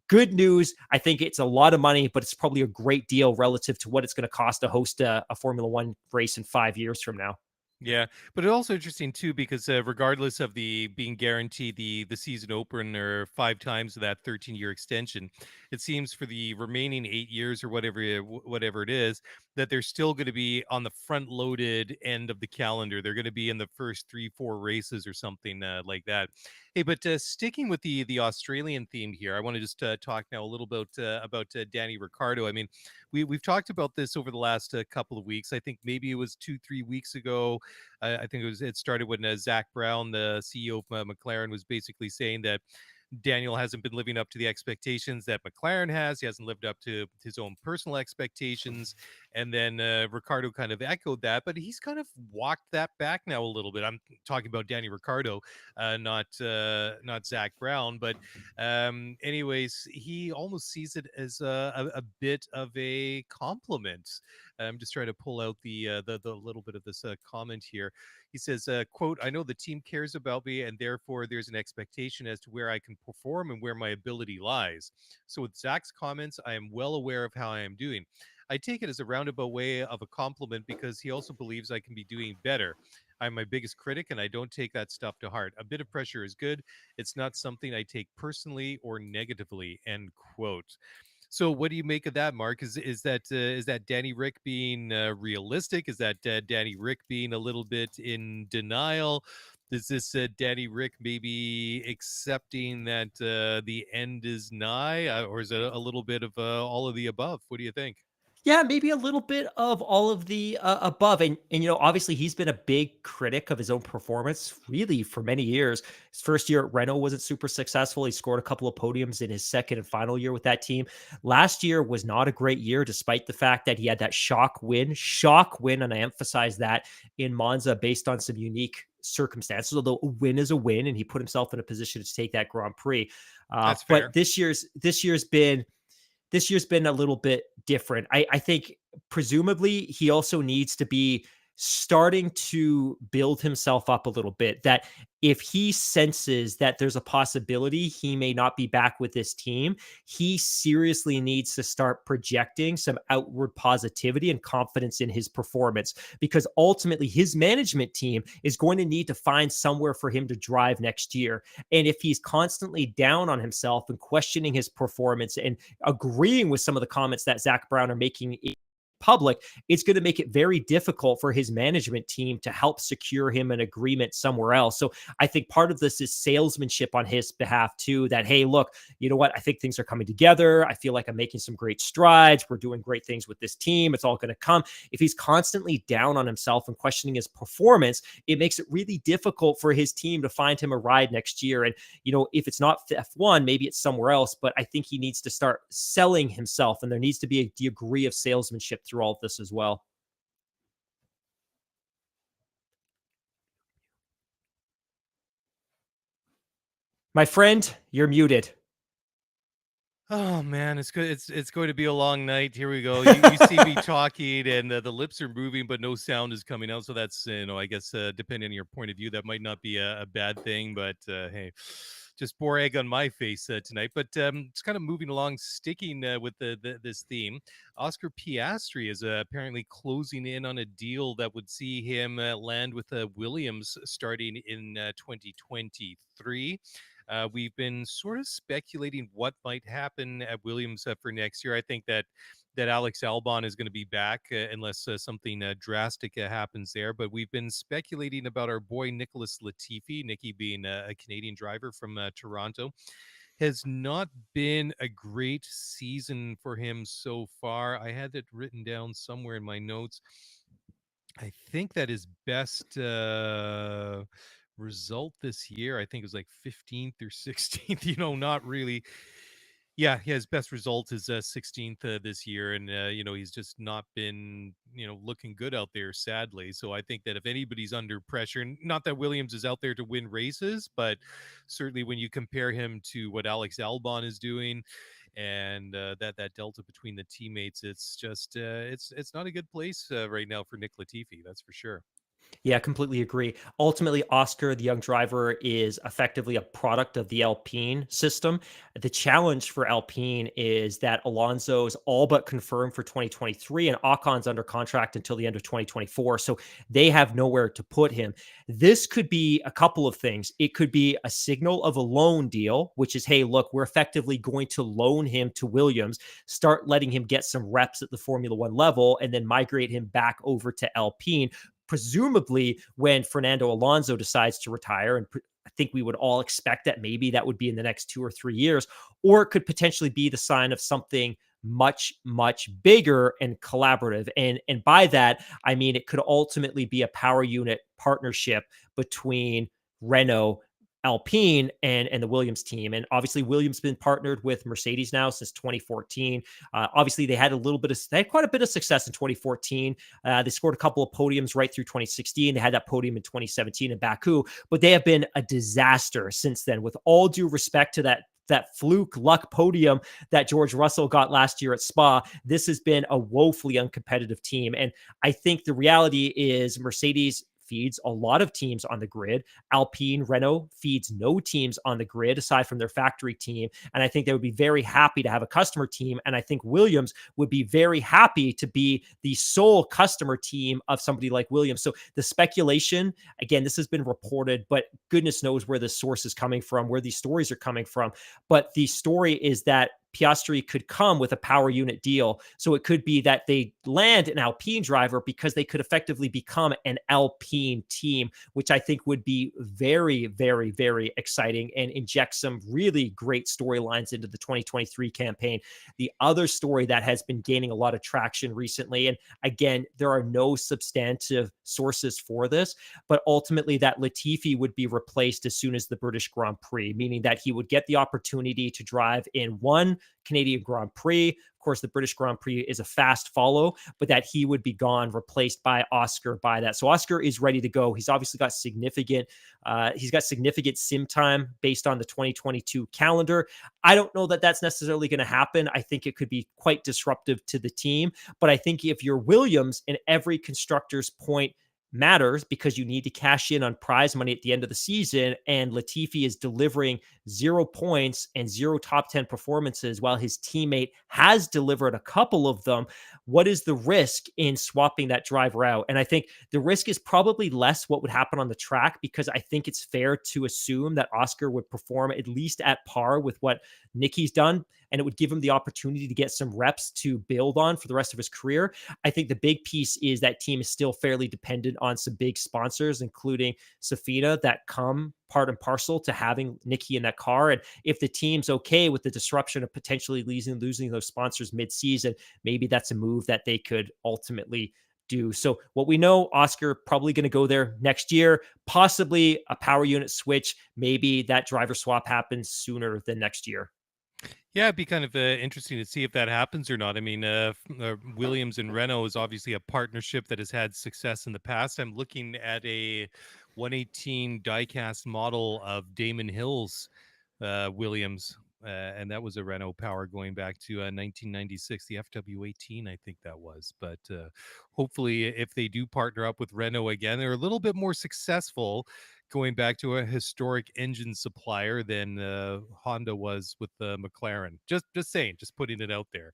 good news. I think it's a lot of money, but it's probably a great deal relative to what it's going to cost to host a Formula One race in 5 years from now. Yeah, but it's also interesting too, because regardless of the being guaranteed the season opener 5 times of that 13-year extension, it seems for the remaining 8 years or whatever it is, that they're still going to be on the front loaded end of the calendar. They're going to be in the first 3-4 races or something like that. Hey, but sticking with the Australian theme here, I want to just talk now a little about Danny Ricciardo. I mean, we've talked about this over the last couple of weeks. I think maybe it was 2-3 weeks ago. I think it started when Zach Brown, the CEO of McLaren, was basically saying that Daniel hasn't been living up to the expectations that McLaren has. He hasn't lived up to his own personal expectations. And then Ricardo kind of echoed that, but he's kind of walked that back now a little bit. I'm talking about Danny Ricciardo, not Zach Brown. But anyways, he almost sees it as a bit of a compliment. I'm just trying to pull out the little bit of this comment here. He says, quote, "I know the team cares about me, and therefore there's an expectation as to where I can perform and where my ability lies. So with Zach's comments, I am well aware of how I am doing. I take it as a roundabout way of a compliment because he also believes I can be doing better. I'm my biggest critic, and I don't take that stuff to heart. A bit of pressure is good. It's not something I take personally or negatively," end quote. So what do you make of that, Mark? Is that Danny Rick being realistic? Is that Danny Rick being a little bit in denial? Is this Danny Rick maybe accepting that the end is nigh, or is it a little bit of all of the above? What do you think? Yeah, maybe a little bit of all of the above. And, obviously he's been a big critic of his own performance really for many years. His first year at Renault wasn't super successful. He scored a couple of podiums in his second and final year with that team. Last year was not a great year, despite the fact that he had that shock win. And I emphasize that in Monza based on some unique circumstances, although a win is a win, and he put himself in a position to take that Grand Prix. That's fair. But this year's been a little bit different. I think presumably he also needs to be starting to build himself up a little bit, that if he senses that there's a possibility he may not be back with this team, he seriously needs to start projecting some outward positivity and confidence in his performance, because ultimately his management team is going to need to find somewhere for him to drive next year. And if he's constantly down on himself and questioning his performance and agreeing with some of the comments that Zach Brown are making public, it's going to make it very difficult for his management team to help secure him an agreement somewhere else. So I think part of this is salesmanship on his behalf too, that, hey, look, you know what? I think things are coming together. I feel like I'm making some great strides. We're doing great things with this team. It's all going to come. If he's constantly down on himself and questioning his performance, it makes it really difficult for his team to find him a ride next year. And, if it's not F1, maybe it's somewhere else, but I think he needs to start selling himself, and there needs to be a degree of salesmanship through all of this as well. My friend, you're muted. Oh man, it's good. It's going to be a long night. Here we go. You see me talking, and the lips are moving, but no sound is coming out. So that's I guess depending on your point of view, that might not be a bad thing. But hey, just pour egg on my face tonight. But it's kind of moving along, sticking with this theme. Oscar Piastri is apparently closing in on a deal that would see him land with Williams starting in 2023. We've been sort of speculating what might happen at Williams for next year. I think that Alex Albon is going to be back unless something drastic happens there. But we've been speculating about our boy Nicholas Latifi, Nicky being a Canadian driver from Toronto. Has not been a great season for him so far. I had it written down somewhere in my notes. I think that his best result this year, I think it was like 15th or 16th, not really. Yeah, his best result is 16th this year. And, he's just not been, looking good out there, sadly. So I think that if anybody's under pressure, not that Williams is out there to win races, but certainly when you compare him to what Alex Albon is doing, and that delta between the teammates, it's just it's not a good place right now for Nick Latifi, that's for sure. Yeah, I completely agree. Ultimately, Oscar, the young driver, is effectively a product of the Alpine system. The challenge for Alpine is that Alonso's all but confirmed for 2023 and Ocon's under contract until the end of 2024. So they have nowhere to put him. This could be a couple of things. It could be a signal of a loan deal, which is, hey, look, we're effectively going to loan him to Williams, start letting him get some reps at the Formula One level, and then migrate him back over to Alpine presumably when Fernando Alonso decides to retire. And I think we would all expect that maybe that would be in the next 2 or 3 years, or it could potentially be the sign of something much bigger and collaborative. And by that, I mean, it could ultimately be a power unit partnership between Renault, Alpine, and the Williams team. And obviously Williams been partnered with Mercedes now since 2014. Obviously they had quite a bit of success in 2014. They scored a couple of podiums right through 2016. They had that podium in 2017 in Baku, but they have been a disaster since then. With all due respect to that fluke luck podium that George Russell got last year at Spa, this has been a woefully uncompetitive team. And I think the reality is Mercedes feeds a lot of teams on the grid. Alpine, Renault feeds no teams on the grid aside from their factory team. And I think they would be very happy to have a customer team. And I think Williams would be very happy to be the sole customer team of somebody like Williams. So the speculation, again, this has been reported, but goodness knows where the source is coming from, where these stories are coming from. But the story is that Piastri could come with a power unit deal. So it could be that they land an Alpine driver because they could effectively become an Alpine team, which I think would be very exciting and inject some really great storylines into the 2023 campaign. The other story that has been gaining a lot of traction recently, and again, there are no substantive sources for this, but ultimately that Latifi would be replaced as soon as the British Grand Prix, meaning that he would get the opportunity to drive in one Canadian Grand Prix. Of course, the British Grand Prix is a fast follow, but that he would be gone, replaced by Oscar by that. So Oscar is ready to go. He's obviously got significant sim time based on the 2022 calendar. I don't know that that's necessarily going to happen. I think it could be quite disruptive to the team, but I think if you're Williams, and every constructor's point matters because you need to cash in on prize money at the end of the season, and Latifi is delivering 0 points and 0 top 10 performances while his teammate has delivered a couple of them. What is the risk in swapping that driver out? And I think the risk is probably less what would happen on the track, because I think it's fair to assume that Oscar would perform at least at par with what Nicky's done, and it would give him the opportunity to get some reps to build on for the rest of his career. I think the big piece is that team is still fairly dependent on some big sponsors, including Safina, that come part and parcel to having Nicky in that car. And if the team's okay with the disruption of potentially losing those sponsors mid-season, maybe that's a move that they could ultimately do. So what we know, Oscar probably going to go there next year, possibly a power unit switch. Maybe that driver swap happens sooner than next year. Yeah, it'd be kind of interesting to see if that happens or not. I mean, Williams and Renault is obviously a partnership that has had success in the past. I'm looking at a 118 diecast model of Damon Hill's Williams, and that was a Renault power going back to 1996, the FW18, I think that was. But hopefully, if they do partner up with Renault again, they're a little bit more successful going back to a historic engine supplier than Honda was with the McLaren. Just saying, just putting it out there.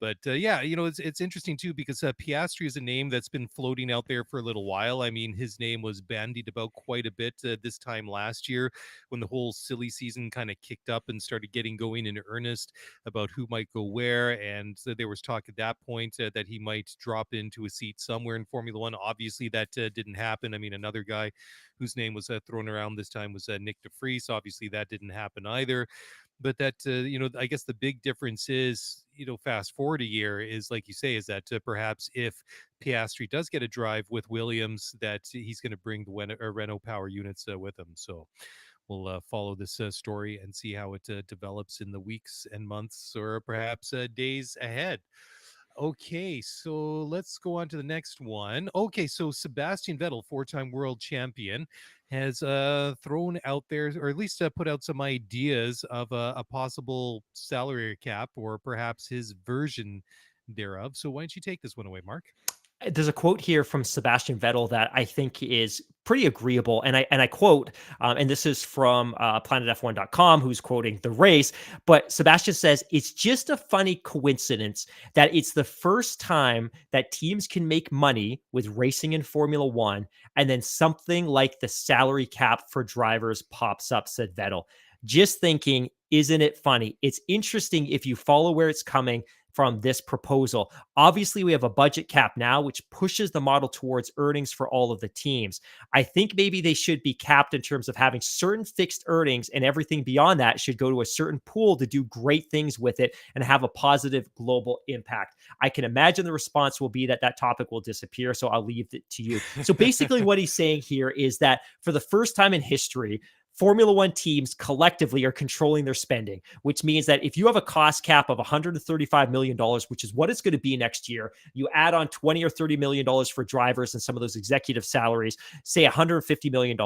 But yeah, it's interesting too, because Piastri is a name that's been floating out there for a little while. I mean, his name was bandied about quite a bit this time last year when the whole silly season kind of kicked up and started getting going in earnest about who might go where. And there was talk at that point that he might drop into a seat somewhere in Formula One. Obviously, that didn't happen. I mean, another guy whose name was thrown around this time was Nick de Vries. Obviously, that didn't happen either. But that, I guess the big difference is, fast forward a year, is like you say, is that perhaps if Piastri does get a drive with Williams, that he's going to bring the Renault power units with him. So we'll follow this story and see how it develops in the weeks and months, or perhaps days ahead. Okay, so let's go on to the next one. Okay, so Sebastian Vettel, 4-time world champion, has thrown out there, or at least put out some ideas of a possible salary cap, or perhaps his version thereof. So why don't you take this one away, Mark? There's a quote here from Sebastian Vettel that I think is pretty agreeable, and I quote, and this is from planetf1.com, who's quoting the race. But Sebastian says it's just a funny coincidence that it's the first time that teams can make money with racing in Formula One, and then something like the salary cap for drivers pops up, said Vettel. Just thinking, isn't it funny? It's interesting if you follow where it's coming from this proposal. Obviously, we have a budget cap now, which pushes the model towards earnings for all of the teams. I think maybe they should be capped in terms of having certain fixed earnings, and everything beyond that should go to a certain pool to do great things with it and have a positive global impact. I can imagine the response will be that that topic will disappear. So I'll leave it to you. So basically, what he's saying here is that for the first time in history, Formula One teams collectively are controlling their spending, which means that if you have a cost cap of $135 million, which is what it's going to be next year, you add on $20 or $30 million for drivers and some of those executive salaries, say $150 million.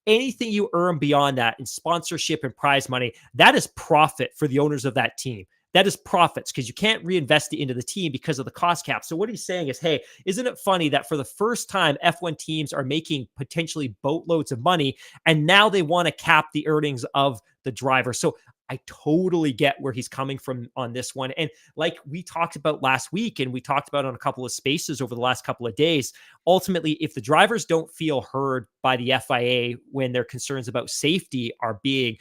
Anything you earn beyond that in sponsorship and prize money, that is profit for the owners of that team. That is profits, because you can't reinvest it into the team because of the cost cap. So what he's saying is, hey, isn't it funny that for the first time, F1 teams are making potentially boatloads of money, and now they want to cap the earnings of the driver? So I totally get where he's coming from on this one. And like we talked about last week, and we talked about on a couple of spaces over the last couple of days, ultimately, if the drivers don't feel heard by the FIA when their concerns about safety are being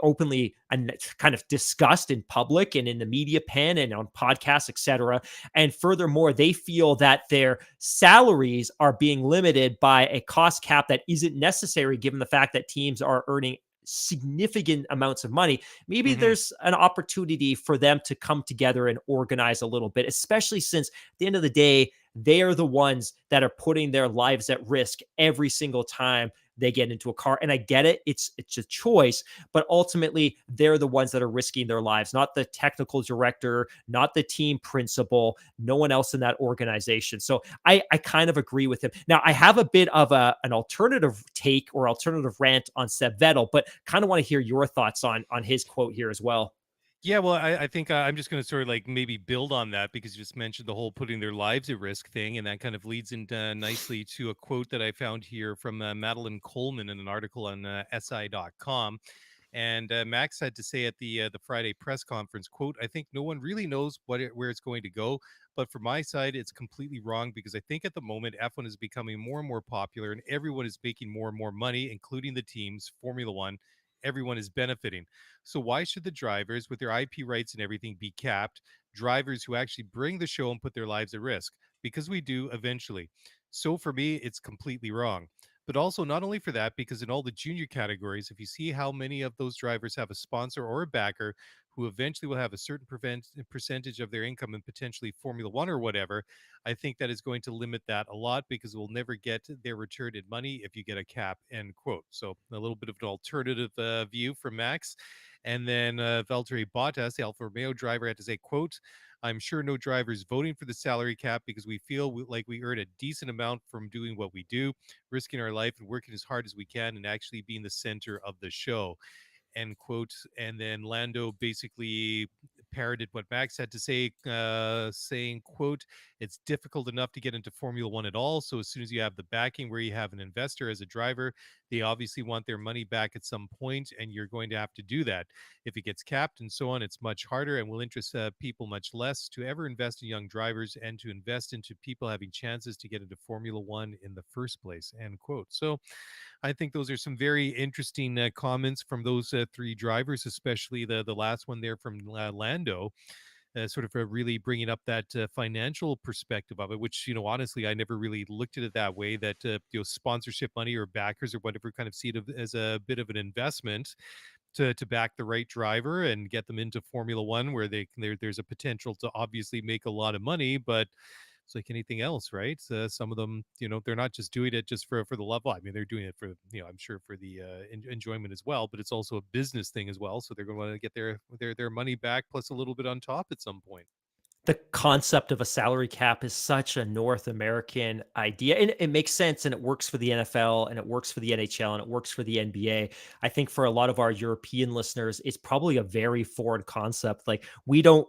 openly and kind of discussed in public and in the media pen and on podcasts, etc. And furthermore, they feel that their salaries are being limited by a cost cap that isn't necessary, given the fact that teams are earning significant amounts of money. Maybe there's an opportunity for them to come together and organize a little bit, especially since at the end of the day, they are the ones that are putting their lives at risk every single time they get into a car. And I get it. It's a choice, but ultimately they're the ones that are risking their lives, not the technical director, not the team principal, no one else in that organization. So I kind of agree with him. Now, I have a bit of an alternative take or alternative rant on Seb Vettel, but kind of want to hear your thoughts on his quote here as well. Yeah, well, I think I'm just going to sort of like maybe build on that, because you just mentioned the whole putting their lives at risk thing. And that kind of leads into nicely to a quote that I found here from Madeline Coleman in an article on SI.com. And Max had to say at the Friday press conference, quote, "I think no one really knows where it's going to go. But from my side, it's completely wrong, because I think at the moment F1 is becoming more and more popular and everyone is making more and more money, including the teams, Formula One. Everyone is benefiting. So why should the drivers, with their IP rights and everything, be capped? Drivers who actually bring the show and put their lives at risk, because we do eventually. So for me, it's completely wrong. But also, not only for that, because in all the junior categories, if you see how many of those drivers have a sponsor or a backer who eventually will have a certain percentage of their income in potentially Formula One or whatever, I think that is going to limit that a lot, because we'll never get their return in money if you get a cap," end quote. So a little bit of an alternative view from Max. And then Valtteri Bottas, the Alfa Romeo driver, had to say, quote, "I'm sure no driver is voting for the salary cap because we feel like we earn a decent amount from doing what we do, risking our life and working as hard as we can and actually being the center of the show," end quote. And then Lando basically parroted what Max had to say, saying, quote, "It's difficult enough to get into Formula One at all. So as soon as you have the backing where you have an investor as a driver, they obviously want their money back at some point, and you're going to have to do that. If it gets capped and so on, it's much harder and will interest people much less to ever invest in young drivers and to invest into people having chances to get into Formula One in the first place," end quote. So I think those are some very interesting comments from those three drivers, especially the last one there from Lando, sort of really bringing up that financial perspective of it, which, honestly, I never really looked at it that way, that, sponsorship money or backers or whatever kind of see it as a bit of an investment to back the right driver and get them into Formula One, where there's a potential to obviously make a lot of money. But it's like anything else, right? Some of them, they're not just doing it just for the love. Well, I mean, they're doing it for, I'm sure for the enjoyment as well, but it's also a business thing as well. So they're going to want to get their money back plus a little bit on top at some point. the concept of a salary cap is such a North American idea, and it makes sense, and it works for the NFL, and it works for the NHL, and it works for the NBA. I think for a lot of our European listeners, it's probably a very foreign concept. Like we don't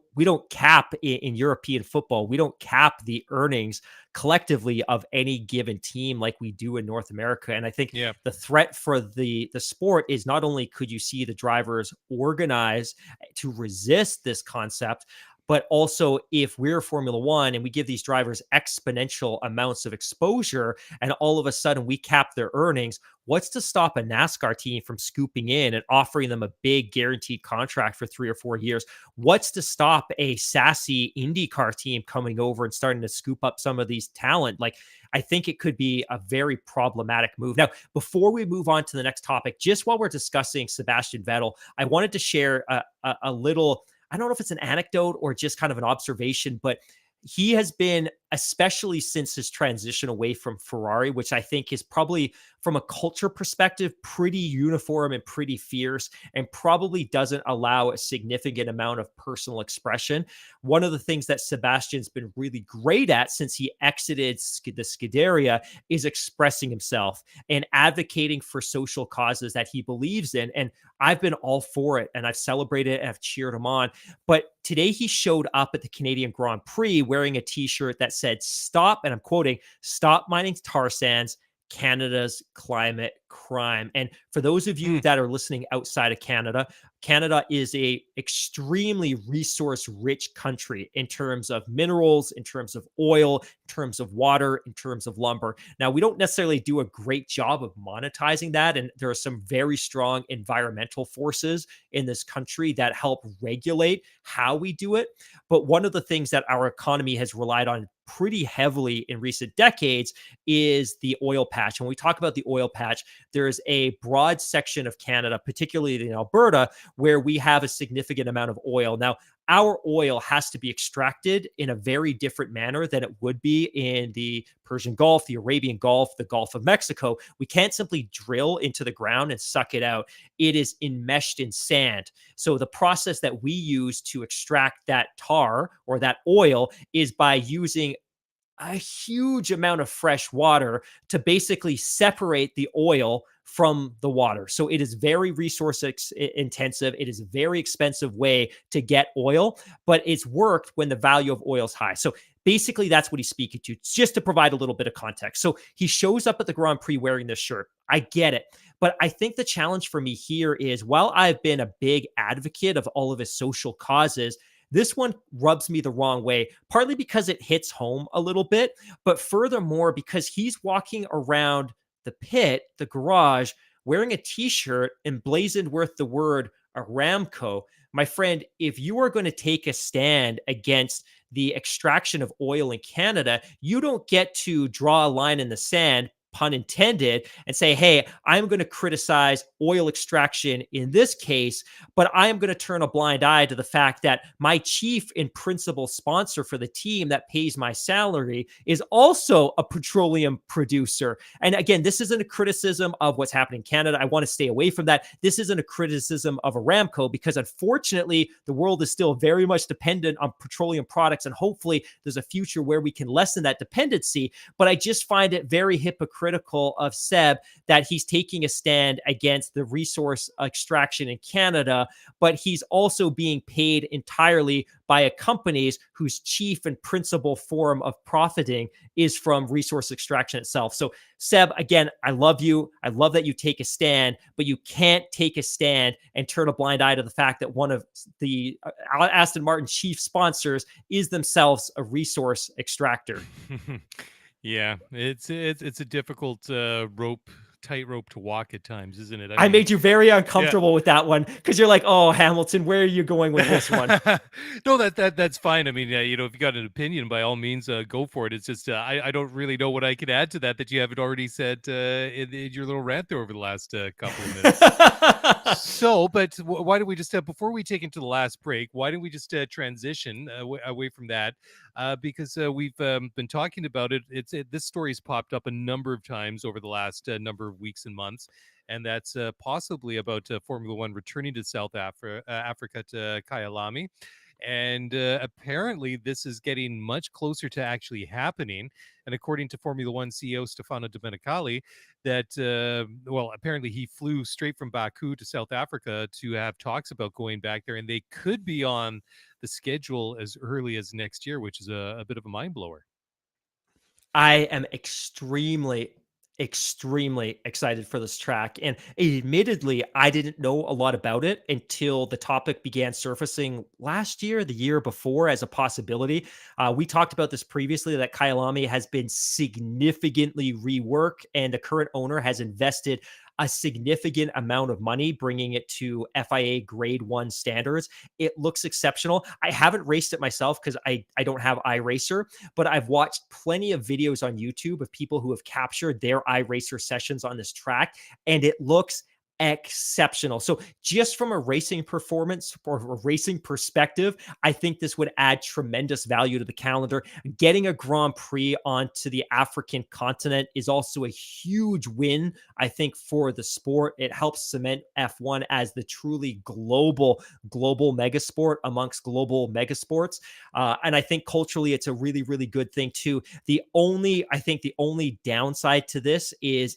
cap in European football. We don't cap the earnings collectively of any given team like we do in North America. And I think Yeah. the threat for the sport is not only could you see the drivers organize to resist this concept, but also if we're Formula One and we give these drivers exponential amounts of exposure and all of a sudden we cap their earnings, what's to stop a NASCAR team from scooping in and offering them a big guaranteed contract for 3 or 4 years? What's to stop a sassy IndyCar team coming over and starting to scoop up some of these talent? Like, I think it could be a very problematic move. Now, before we move on to the next topic, just while we're discussing Sebastian Vettel, I wanted to share a little, I don't know if it's an anecdote or just kind of an observation, but he has been, especially since his transition away from Ferrari, which I think is probably from a culture perspective, pretty uniform and pretty fierce, and probably doesn't allow a significant amount of personal expression. One of the things that Sebastian's been really great at since he exited the Scuderia is expressing himself and advocating for social causes that he believes in. And I've been all for it, and I've celebrated it and I've cheered him on. But today he showed up at the Canadian Grand Prix wearing a t-shirt that said, "Stop," and I'm quoting, "Stop mining tar sands, Canada's climate crime." And for those of you that are listening outside of Canada, Canada is a extremely resource rich country in terms of minerals, in terms of oil, in terms of water, in terms of lumber. Now, we don't necessarily do a great job of monetizing that. And there are some very strong environmental forces in this country that help regulate how we do it. But one of the things that our economy has relied on pretty heavily in recent decades is the oil patch. When we talk about the oil patch, there is a broad section of Canada, particularly in Alberta, where we have a significant amount of oil. Now, our oil has to be extracted in a very different manner than it would be in the Persian Gulf, the Arabian Gulf, the Gulf of Mexico. We can't simply drill into the ground and suck it out. It is enmeshed in sand. So the process that we use to extract that tar or that oil is by using a huge amount of fresh water to basically separate the oil from the water. So it is very resource intensive. It is a very expensive way to get oil, but it's worked when the value of oil is high. So basically that's what he's speaking to, just to provide a little bit of context. So he shows up at the Grand Prix wearing this shirt. I get it. But I think the challenge for me here is, while I've been a big advocate of all of his social causes, this one rubs me the wrong way, partly because it hits home a little bit, but furthermore, because he's walking around the pit, the garage, wearing a t-shirt emblazoned with the word Aramco. My friend, if you are going to take a stand against the extraction of oil in Canada, you don't get to draw a line in the sand, pun intended, and say, hey, I'm going to criticize oil extraction in this case, but I am going to turn a blind eye to the fact that my chief and principal sponsor for the team that pays my salary is also a petroleum producer. And again, this isn't a criticism of what's happening in Canada. I want to stay away from that. This isn't a criticism of Aramco, because unfortunately, the world is still very much dependent on petroleum products, and hopefully there's a future where we can lessen that dependency. But I just find it very hypocritical of Seb that he's taking a stand against the resource extraction in Canada, but he's also being paid entirely by a companies whose chief and principal form of profiting is from resource extraction itself. So Seb, again, I love you. I love that you take a stand, but you can't take a stand and turn a blind eye to the fact that one of the Aston Martin chief sponsors is themselves a resource extractor. Yeah, it's a difficult tightrope to walk at times, isn't it? I made you very uncomfortable with that one, because you're like, oh, Hamilton, where are you going with this one? No, that's fine. I mean, if you got an opinion, by all means, go for it. It's just I don't really know what I could add to that you haven't already said in your little rant there over the last couple of minutes. So, but why don't we just before we take into the last break, why don't we just transition away from that? Because we've been talking about it. This story's popped up a number of times over the last number of weeks and months, and that's possibly about Formula One returning to South Africa to Kyalami. And apparently, this is getting much closer to actually happening. And according to Formula One CEO Stefano Domenicali, that, well, apparently he flew straight from Baku to South Africa to have talks about going back there. And they could be on the schedule as early as next year, which is a bit of a mind blower. I am extremely excited for this track. And admittedly, I didn't know a lot about it until the topic began surfacing last year, the year before, as a possibility. We talked about this previously, that Kyalami has been significantly reworked, and the current owner has invested a significant amount of money bringing it to FIA grade 1 standards. It looks exceptional. I haven't raced it myself because I don't have iRacer, but I've watched plenty of videos on YouTube of people who have captured their iRacer sessions on this track, and it looks exceptional. So just from a racing performance or a racing perspective, I think this would add tremendous value to the calendar. Getting a Grand Prix onto the African continent is also a huge win, I think, for the sport. It helps cement F1 as the truly global mega sport amongst global mega sports. And I think culturally, it's a really, really good thing too. I think the only downside to this is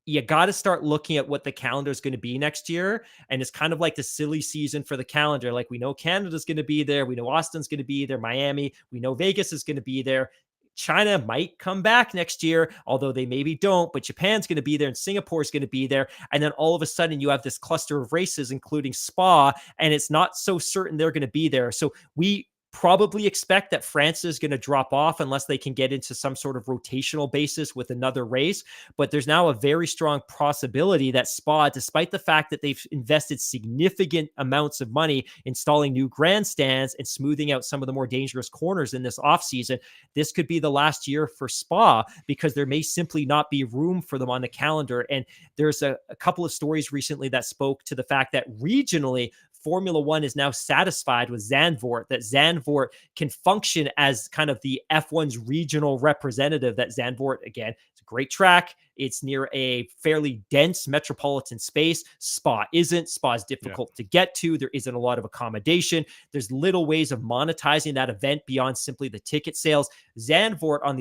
you got to start looking at what the calendar is going to be next year. And it's kind of like the silly season for the calendar. Like, we know Canada's going to be there. We know Austin's going to be there. Miami. We know Vegas is going to be there. China might come back next year, although they maybe don't, but Japan's going to be there and Singapore is going to be there. And then all of a sudden you have this cluster of races, including Spa, and it's not so certain they're going to be there. So we probably expect that France is going to drop off unless they can get into some sort of rotational basis with another race. But there's now a very strong possibility that Spa, despite the fact that they've invested significant amounts of money installing new grandstands and smoothing out some of the more dangerous corners in this offseason, this could be the last year for Spa because there may simply not be room for them on the calendar. And there's a couple of stories recently that spoke to the fact that regionally, Formula One is now satisfied with Zandvoort, that Zandvoort can function as kind of the F1's regional representative. That Zandvoort, again, it's a great track. It's near a fairly dense metropolitan space. Spa isn't. Spa is difficult to get to. There isn't a lot of accommodation. There's little ways of monetizing that event beyond simply the ticket sales. Zandvoort, on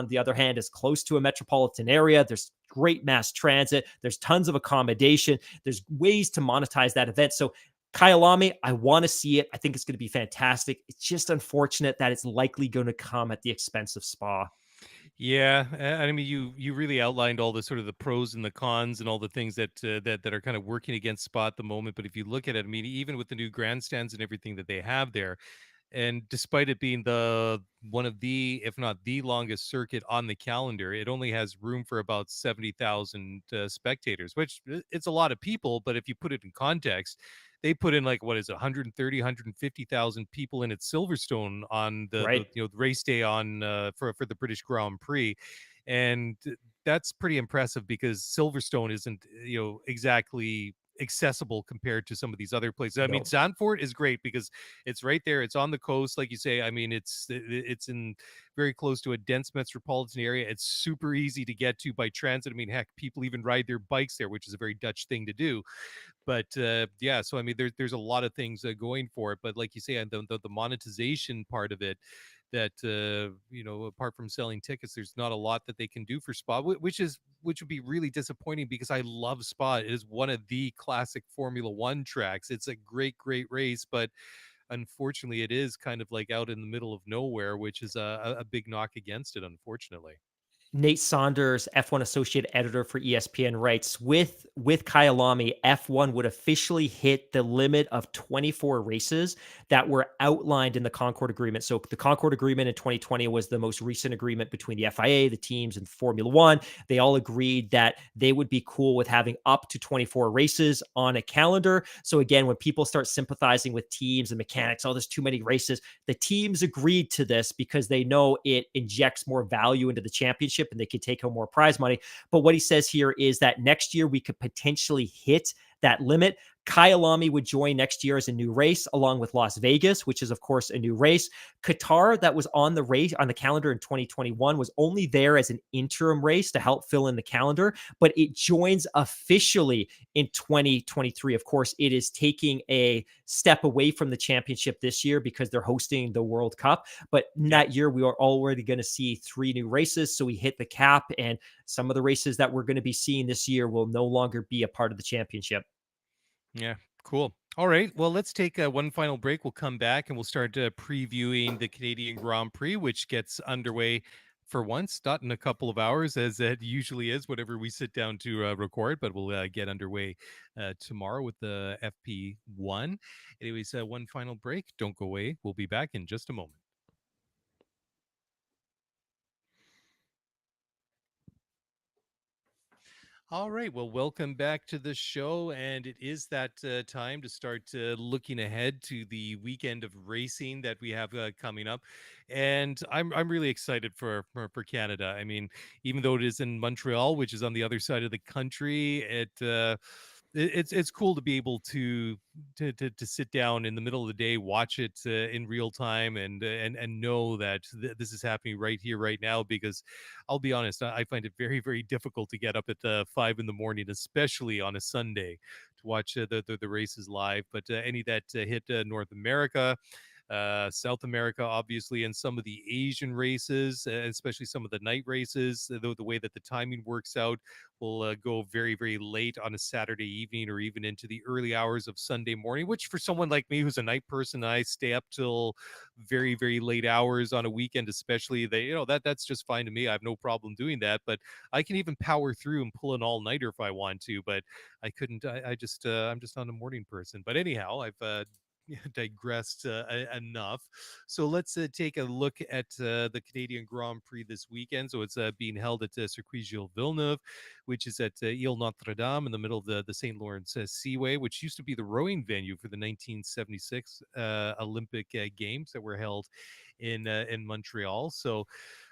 the other hand, is close to a metropolitan area. There's great mass transit. There's tons of accommodation. There's ways to monetize that event. So Kyalami, I want to see it. I think it's going to be fantastic. It's just unfortunate that it's likely going to come at the expense of Spa. Yeah, I mean, you really outlined all the sort of the pros and the cons and all the things that that are kind of working against Spa at the moment. But if you look at it, I mean, even with the new grandstands and everything that they have there, and despite it being the one of the, if not the longest circuit on the calendar, it only has room for about 70,000 spectators, which it's a lot of people. But if you put it in context, they put in like, what is it, 130, 150,000 people in at Silverstone on the the race day on for the British Grand Prix. And that's pretty impressive because Silverstone isn't, exactly accessible compared to some of these other places. I mean, Zandvoort is great because it's right there. It's on the coast, like you say. I mean, it's in very close to a dense metropolitan area. It's super easy to get to by transit. I mean, heck, people even ride their bikes there, which is a very Dutch thing to do. But yeah, so I mean, there's a lot of things going for it. But like you say, and the monetization part of it, that apart from selling tickets, there's not a lot that they can do for Spa, which would be really disappointing because I love Spa. It is one of the classic Formula One tracks. It's a great race, but unfortunately it is kind of like out in the middle of nowhere, which is a big knock against it, unfortunately. Nate Saunders, F1 associate editor for ESPN, writes, with Kyalami, F1 would officially hit the limit of 24 races that were outlined in the Concord Agreement. So the Concord Agreement in 2020 was the most recent agreement between the FIA, the teams, and Formula One. They all agreed that they would be cool with having up to 24 races on a calendar. So again, when people start sympathizing with teams and mechanics, oh, there's too many races, the teams agreed to this because they know it injects more value into the championship and they could take home more prize money. But what he says here is that next year we could potentially hit that limit. Kyalami would join next year as a new race, along with Las Vegas, which is of course a new race. Qatar, that was on the calendar in 2021, was only there as an interim race to help fill in the calendar, but it joins officially in 2023. Of course, it is taking a step away from the championship this year because they're hosting the World Cup. But that year, we are already going to see 3 new races. So we hit the cap, and some of the races that we're going to be seeing this year will no longer be a part of the championship. Yeah, cool. All right. Well, let's take one final break. We'll come back and we'll start previewing the Canadian Grand Prix, which gets underway for once, not in a couple of hours, as it usually is whenever we sit down to record, but we'll get underway tomorrow with the FP1. Anyways, one final break. Don't go away. We'll be back in just a moment. All right. Well, welcome back to the show. And it is that time to start looking ahead to the weekend of racing that we have coming up. And I'm really excited for Canada. I mean, even though it is in Montreal, which is on the other side of the country, it's cool to be able to sit down in the middle of the day, watch it in real time, and know that this is happening right here, right now. Because I'll be honest, I find it very, very difficult to get up at 5 a.m, especially on a Sunday, to watch the races live. But any that hit North America, South America, obviously, and some of the Asian races, especially some of the night races, the way that the timing works out, will go very, very late on a Saturday evening or even into the early hours of Sunday morning, which for someone like me who's a night person, I stay up till very, very late hours on a weekend, especially. That's just fine to me. I have no problem doing that, but I can even power through and pull an all-nighter if I want to, but I couldn't. I'm just not a morning person. But anyhow, I've digressed enough. So let's take a look at the Canadian Grand Prix this weekend. So it's being held at Circuit Gilles Villeneuve, which is at Ile Notre Dame in the middle of the St. Lawrence Seaway, which used to be the rowing venue for the 1976 Olympic Games that were held in Montreal. So,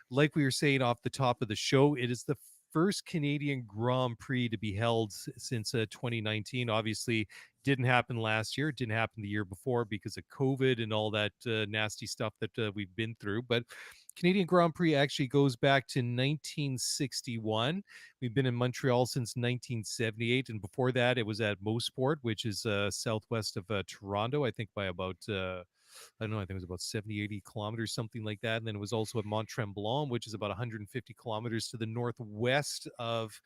like we were saying off the top of the show, it is the first Canadian Grand Prix to be held since 2019. Obviously, didn't happen last year. It didn't happen the year before because of COVID and all that nasty stuff that we've been through. But Canadian Grand Prix actually goes back to 1961. We've been in Montreal since 1978. And before that, it was at Mosport, which is southwest of Toronto, I think by about I don't know, I think it was about 70, 80 kilometers, something like that. And then it was also at Mont Tremblant, which is about 150 kilometers to the northwest of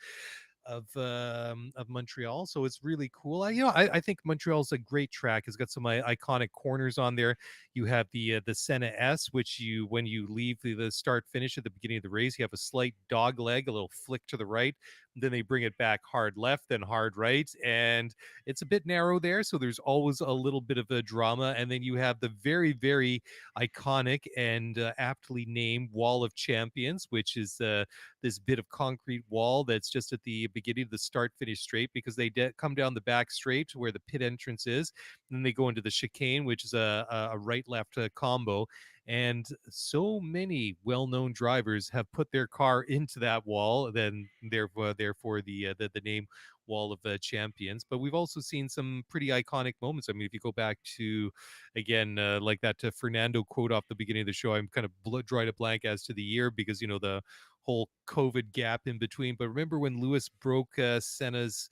Montreal. So it's really cool. I think Montreal's a great track. It's got some iconic corners on there. You have the Senna S, which when you leave the start finish at the beginning of the race, you have a slight dog leg, a little flick to the right. Then they bring it back hard left, then hard right, and it's a bit narrow there. So there's always a little bit of a drama. And then you have the very, very iconic and aptly named Wall of Champions, which is this bit of concrete wall that's just at the beginning of the start finish straight, because they come down the back straight to where the pit entrance is. And then they go into the chicane, which is a right left combo. And so many well-known drivers have put their car into that wall, then therefore the name Wall of Champions. But we've also seen some pretty iconic moments. I mean, if you go back to, again, like that Fernando quote off the beginning of the show, I'm kind of drawing a blank as to the year because, the whole COVID gap in between. But remember when Lewis broke Senna's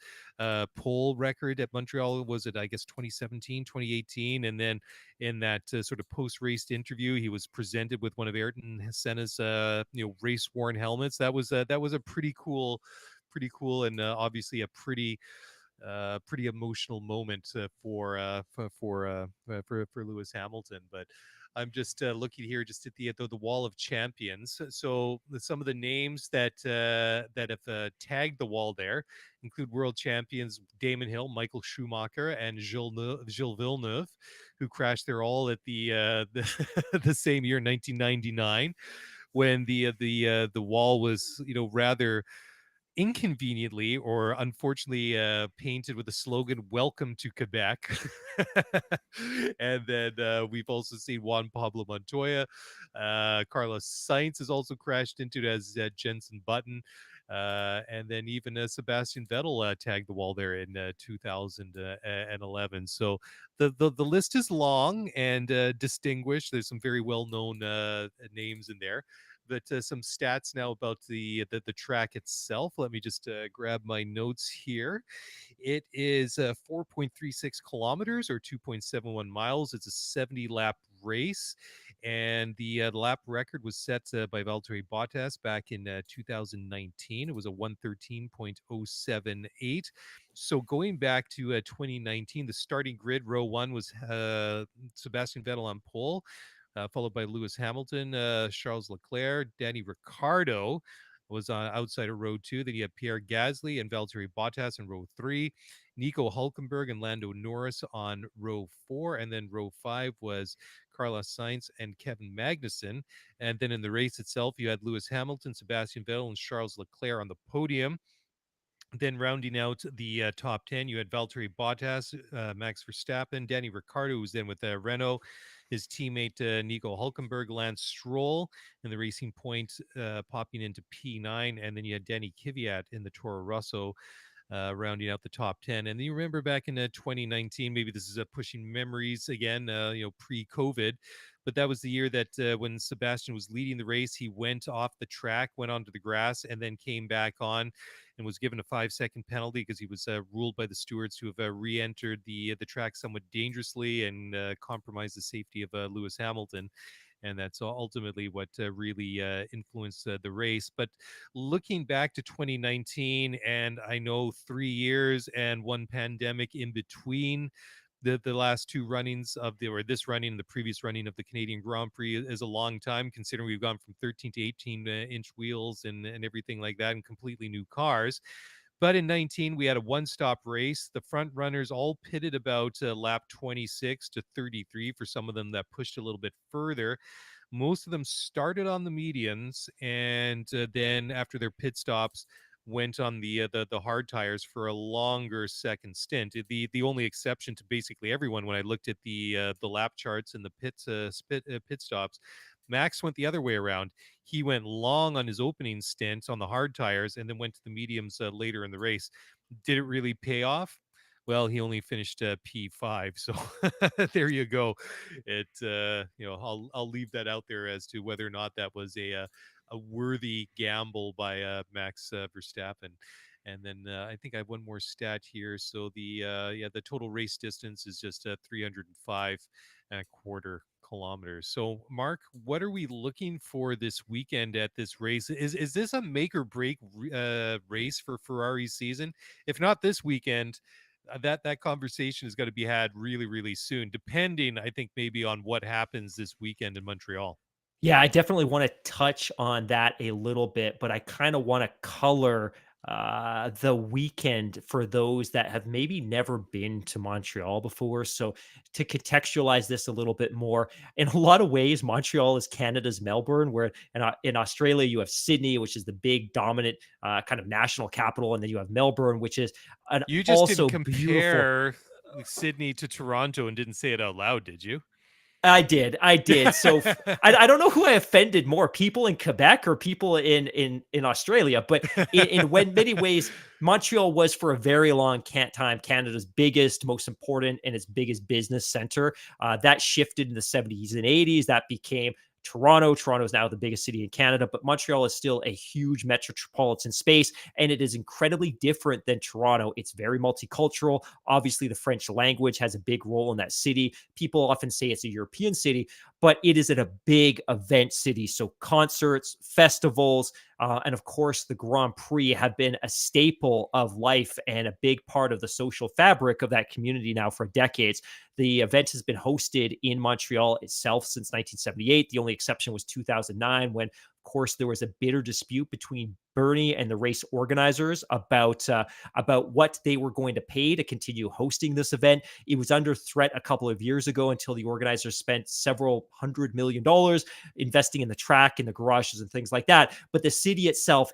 pole record at Montreal? Was it, I guess, 2017, 2018? And then in that sort of post-race interview, he was presented with one of Ayrton Senna's race-worn helmets. That was a pretty cool, and obviously a pretty emotional moment for Lewis Hamilton. But I'm just looking here, just at the Wall of Champions. So some of the names that have tagged the wall there include world champions Damon Hill, Michael Schumacher, and Gilles Villeneuve, who crashed there all at the the same year, 1999, when the wall was rather inconveniently or unfortunately painted with the slogan "Welcome to Quebec." And then we've also seen Juan Pablo Montoya. Carlos Sainz has also crashed into it, as Jenson Button. And then even Sebastian Vettel tagged the wall there in 2011. So the list is long and distinguished. There's some very well-known names in there. But some stats now about the track itself. Let me just grab my notes here. It is 4.36 kilometers or 2.71 miles. It's a 70-lap race. And the lap record was set by Valtteri Bottas back in 2019. It was a 113.078. So going back to 2019, the starting grid, row one, was Sebastian Vettel on pole, followed by Lewis Hamilton, Charles Leclerc, Danny Ricciardo was outside of row two. Then you have Pierre Gasly and Valtteri Bottas in row three, Nico Hulkenberg and Lando Norris on row four, and then row five was Carlos Sainz and Kevin Magnussen. And then in the race itself, you had Lewis Hamilton, Sebastian Vettel, and Charles Leclerc on the podium. Then rounding out the top 10, you had Valtteri Bottas, Max Verstappen, Danny Ricciardo, who was then with Renault, his teammate Nico Hulkenberg, Lance Stroll in the Racing Point, popping into P9, and then you had Danny Kvyat in the Toro Rosso, rounding out the top 10. And then you remember back in 2019, maybe this is pushing memories again, pre-COVID, but that was the year that when Sebastian was leading the race, he went off the track, went onto the grass, and then came back on and was given a 5-second penalty because he was ruled by the stewards to have re-entered the track somewhat dangerously and compromised the safety of Lewis Hamilton. And that's ultimately what really influenced the race. But looking back to 2019, and I know 3 years and one pandemic in between the last two runnings of this running and the previous running of the Canadian Grand Prix is a long time, considering we've gone from 13 to 18 inch wheels and everything like that, and completely new cars. But in 19, we had a one-stop race. The front runners all pitted about lap 26 to 33. For some of them, that pushed a little bit further. Most of them started on the medians, and then after their pit stops, went on the hard tires for a longer second stint. The only exception to basically everyone, when I looked at the lap charts and the pit stops, Max went the other way around. He went long on his opening stint on the hard tires and then went to the mediums later in the race. Did it really pay off? Well, he only finished P5, so there you go. I'll leave that out there as to whether or not that was a worthy gamble by Max Verstappen. And then I think I have one more stat here. So the total race distance is just 305.25 kilometers. So, Mark, what are we looking for this weekend at this race? Is this a make or break race for Ferrari's season? If not this weekend, that conversation is going to be had really, really soon, depending, I think, maybe on what happens this weekend in Montreal. Yeah, I definitely want to touch on that a little bit, but I kind of want to color the weekend for those that have maybe never been to Montreal before. So, to contextualize this a little bit more, in a lot of ways, Montreal is Canada's Melbourne, where in Australia you have Sydney, which is the big dominant kind of national capital, and then you have Melbourne, which is an You just also didn't compare Sydney to Toronto and didn't say it out loud, did you? I did. So I don't know who I offended more, people in Quebec or people in Australia, but in many ways, Montreal was for a very long time Canada's biggest, most important, and its biggest business center. That shifted in the 70s and 80s. That became Toronto. Toronto is now the biggest city in Canada, but Montreal is still a huge metropolitan space, and it is incredibly different than Toronto. It's very multicultural. Obviously, the French language has a big role in that city. People often say it's a European city, but it is a big event city. So concerts, festivals, and of course, the Grand Prix have been a staple of life and a big part of the social fabric of that community now for decades. The event has been hosted in Montreal itself since 1978. The only exception was 2009, when, of course, there was a bitter dispute between Bernie and the race organizers about what they were going to pay to continue hosting this event. It was under threat a couple of years ago until the organizers spent several $100 million investing in the track and the garages and things like that. But the city itself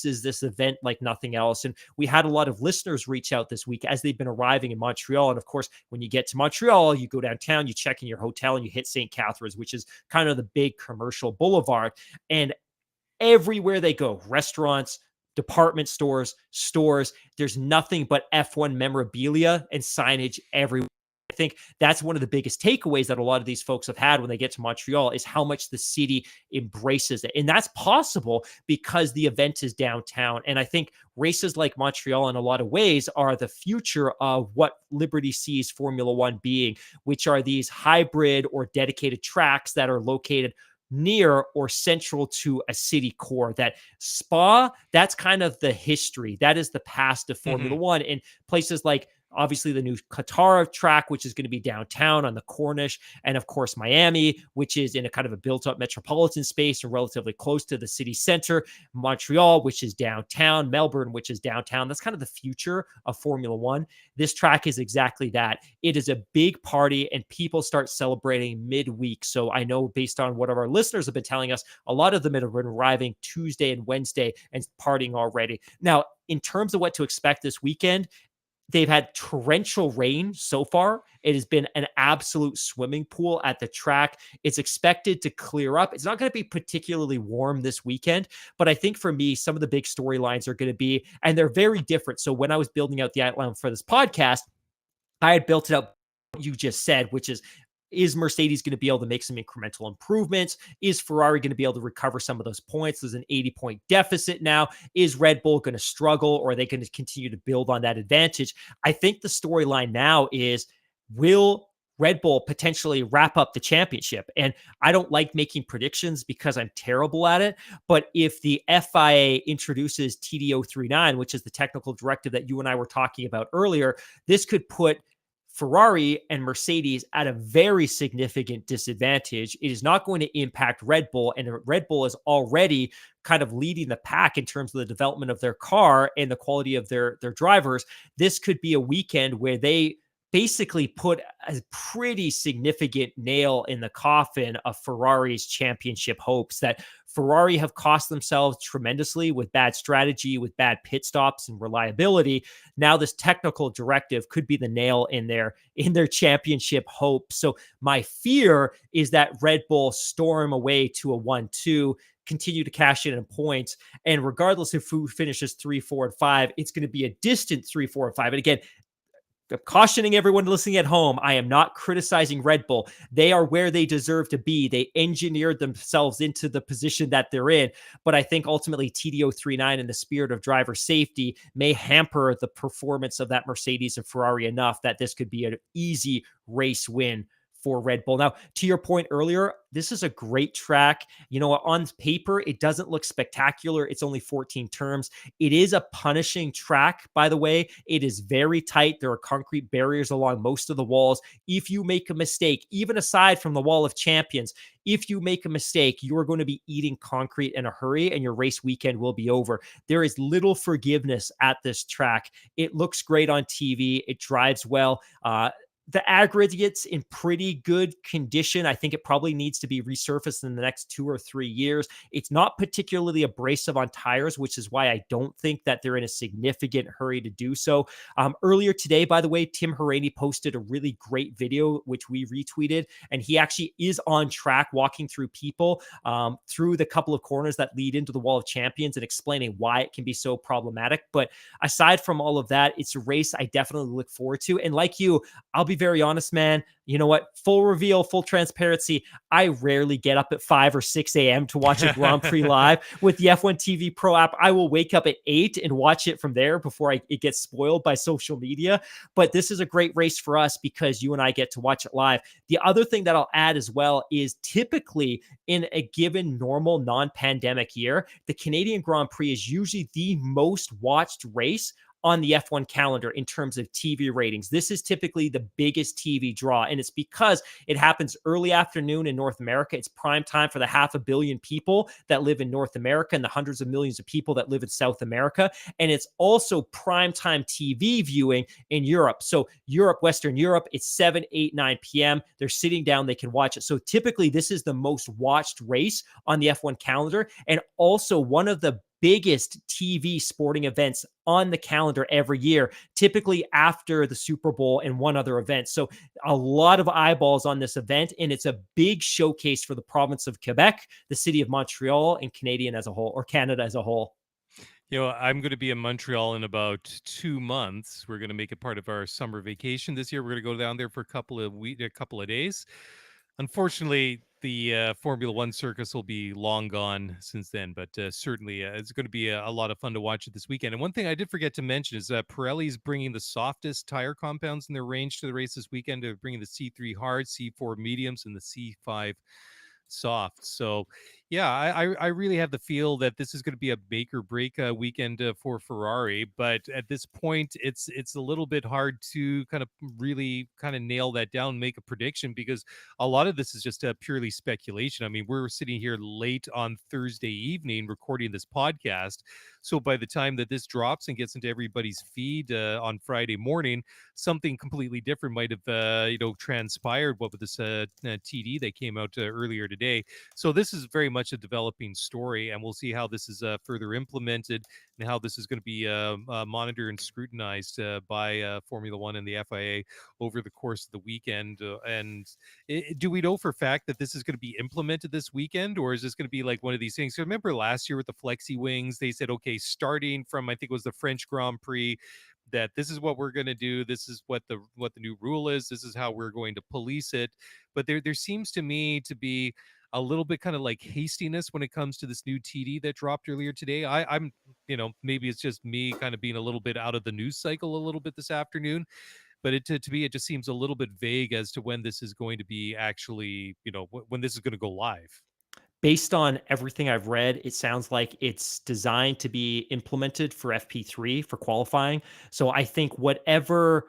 is this event like nothing else. And we had a lot of listeners reach out this week as they've been arriving in Montreal. And of course, when you get to Montreal, you go downtown, you check in your hotel, and you hit St. Catharines, which is kind of the big commercial boulevard. And everywhere they go, restaurants, department stores, there's nothing but F1 memorabilia and signage everywhere. I think that's one of the biggest takeaways that a lot of these folks have had when they get to Montreal is how much the city embraces it. And that's possible because the event is downtown. And I think races like Montreal in a lot of ways are the future of what Liberty sees Formula One being, which are these hybrid or dedicated tracks that are located near or central to a city core. That Spa, that's kind of the history. That is the past of Formula One. And places like obviously the new Qatar track, which is going to be downtown on the Corniche, and of course Miami, which is in a kind of a built-up metropolitan space and relatively close to the city center. Montreal, which is downtown. Melbourne, which is downtown. That's kind of the future of Formula One. This track is exactly that. It is a big party, and people start celebrating midweek. So I know based on what our listeners have been telling us, a lot of them have been arriving Tuesday and Wednesday and partying already. Now, in terms of what to expect this weekend, they've had torrential rain so far. It has been an absolute swimming pool at the track. It's expected to clear up. It's not going to be particularly warm this weekend, but I think for me, some of the big storylines are going to be, and they're very different. So when I was building out the outline for this podcast, I had built it up what you just said, which is Mercedes going to be able to make some incremental improvements? Is Ferrari going to be able to recover some of those points? There's an 80-point deficit now. Is Red Bull going to struggle, or are they going to continue to build on that advantage? I think the storyline now is, will Red Bull potentially wrap up the championship? And I don't like making predictions because I'm terrible at it. But if the FIA introduces TD039, which is the technical directive that you and I were talking about earlier, this could put Ferrari and Mercedes at a very significant disadvantage. It is not going to impact Red Bull, and Red Bull is already kind of leading the pack in terms of the development of their car and the quality of their drivers. This could be a weekend where they basically put a pretty significant nail in the coffin of Ferrari's championship hopes. That Ferrari have cost themselves tremendously with bad strategy, with bad pit stops and reliability. Now this technical directive could be the nail in their championship hope. So my fear is that Red Bull storm away to a 1-2, continue to cash in points. And regardless of who finishes 3, 4, and 5, it's going to be a distant 3, 4, and 5. And again, I'm cautioning everyone listening at home, I am not criticizing Red Bull. They are where they deserve to be. They engineered themselves into the position that they're in. But I think ultimately TD039, in the spirit of driver safety, may hamper the performance of that Mercedes and Ferrari enough that this could be an easy race win for Red Bull. Now, to your point earlier, this is a great track. You know, on paper, it doesn't look spectacular. It's only 14 turns. It is a punishing track, by the way. It is very tight. There are concrete barriers along most of the walls. If you make a mistake, even aside from the Wall of Champions, if you make a mistake, you are going to be eating concrete in a hurry, and your race weekend will be over. There is little forgiveness at this track. It looks great on TV. It drives well. The aggregate's in pretty good condition. I think it probably needs to be resurfaced in the next 2 or 3 years. It's not particularly abrasive on tires, which is why I don't think that they're in a significant hurry to do so. Earlier today, by the way, Tim Hauraney posted a really great video, which we retweeted, and he actually is on track walking through people through the couple of corners that lead into the Wall of Champions and explaining why it can be so problematic. But aside from all of that, it's a race I definitely look forward to. And like you, I'll be very honest, man. You know what? Full reveal, full transparency. I rarely get up at 5 or 6 a.m. to watch a Grand Prix live. With the F1 TV Pro app, I will wake up at 8 and watch it from there before it gets spoiled by social media. But this is a great race for us because you and I get to watch it live. The other thing that I'll add as well is typically in a given normal non-pandemic year, the Canadian Grand Prix is usually the most watched race on the F1 calendar in terms of TV ratings. This is typically the biggest TV draw, and it's because it happens early afternoon in North America. It's prime time for the 500 million people that live in North America and the hundreds of millions of people that live in South America. And it's also prime time TV viewing in Europe. So Europe, Western Europe, it's 7, 8, 9 p.m. They're sitting down, they can watch it. So typically this is the most watched race on the F1 calendar, and also one of the biggest TV sporting events on the calendar every year, typically after the Super Bowl and one other event. So a lot of eyeballs on this event, and it's a big showcase for the province of Quebec, the city of Montreal, and Canadian as a whole, or Canada as a whole. I'm going to be in Montreal in about 2 months. We're going to make it part of our summer vacation this year. We're going to go down there for a couple of days. Unfortunately, the Formula One circus will be long gone since then, but certainly it's going to be a lot of fun to watch it this weekend. And one thing I did forget to mention is that Pirelli's bringing the softest tire compounds in their range to the race this weekend. They're bringing the C3 hard, C4 mediums, and the C5 soft. So yeah, I really have the feel that this is going to be a make or break weekend for Ferrari, but at this point it's a little bit hard to kind of really kind of nail that down, make a prediction, because a lot of this is just purely speculation. I mean, we're sitting here late on Thursday evening recording this podcast, so by the time that this drops and gets into everybody's feed on Friday morning, something completely different might have transpired. What with this TD that came out earlier today. So this is very much a developing story, and we'll see how this is further implemented and how this is going to be monitored and scrutinized by Formula One and the FIA over the course of the weekend. Do we know for a fact that this is going to be implemented this weekend, or is this going to be like one of these things? So remember last year with the flexi wings, they said, okay, starting from, I think it was the French Grand Prix, that this is what we're going to do. This is what the new rule is. This is how we're going to police it. But there seems to me to be a little bit kind of like hastiness when it comes to this new TD that dropped earlier today. I'm maybe it's just me kind of being a little bit out of the news cycle a little bit this afternoon, but to me, it just seems a little bit vague as to when this is going to be actually, when this is going to go live. Based on everything I've read, it sounds like it's designed to be implemented for FP3 for qualifying. So I think whatever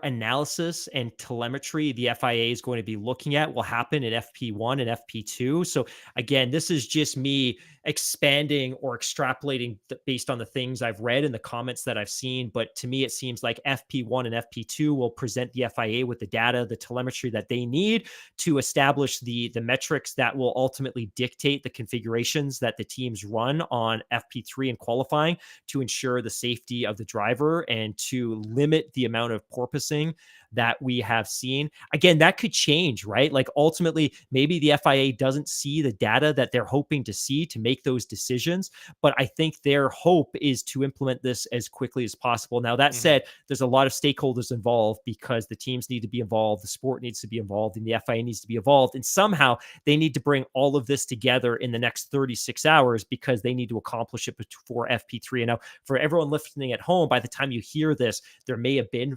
analysis and telemetry the FIA is going to be looking at will happen in FP1 and FP2. So again, this is just me expanding or extrapolating based on the things I've read and the comments that I've seen. But to me, it seems like FP1 and FP2 will present the FIA with the data, the telemetry that they need to establish the metrics that will ultimately dictate the configurations that the teams run on FP3 and qualifying to ensure the safety of the driver and to limit the amount of porpoising that we have seen. Again, that could change, right? Like ultimately, maybe the FIA doesn't see the data that they're hoping to see to make those decisions, but I think their hope is to implement this as quickly as possible. Now, that said, there's a lot of stakeholders involved because the teams need to be involved, the sport needs to be involved, and the FIA needs to be involved. And somehow they need to bring all of this together in the next 36 hours because they need to accomplish it before FP3. And now for everyone listening at home, by the time you hear this, there may have been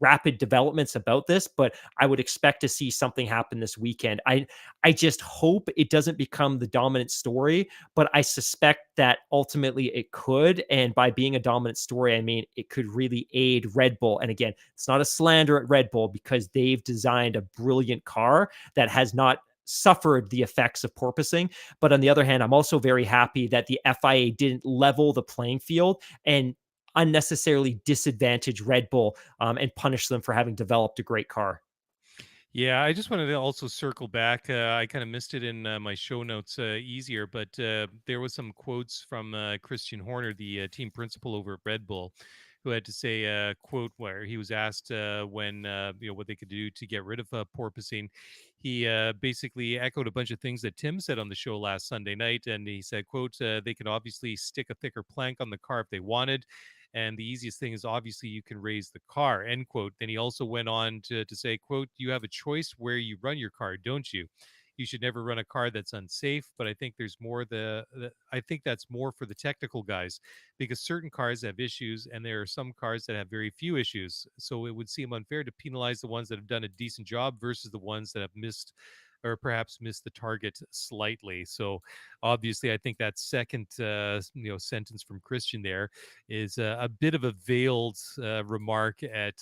rapid developments about this, but I would expect to see something happen this weekend. I just hope it doesn't become the dominant story, but I suspect that ultimately it could. And by being a dominant story, I mean, it could really aid Red Bull. And again, it's not a slander at Red Bull because they've designed a brilliant car that has not suffered the effects of porpoising. But on the other hand, I'm also very happy that the FIA didn't level the playing field and unnecessarily disadvantage Red Bull and punish them for having developed a great car. Yeah, I just wanted to also circle back. I kind of missed it in my show notes easier, but there was some quotes from Christian Horner, the team principal over at Red Bull, who had to say, quote, where he was asked when, what they could do to get rid of porpoising. He basically echoed a bunch of things that Tim said on the show last Sunday night. And he said, quote, they can obviously stick a thicker plank on the car if they wanted. And the easiest thing is obviously you can raise the car, end quote. Then he also went on to say, quote, you have a choice where you run your car, don't you? You should never run a car that's unsafe. But I think there's more I think that's more for the technical guys, because certain cars have issues and there are some cars that have very few issues. So it would seem unfair to penalize the ones that have done a decent job versus the ones that have missed or perhaps missed the target slightly. So obviously, I think that second sentence from Christian there is a bit of a veiled remark at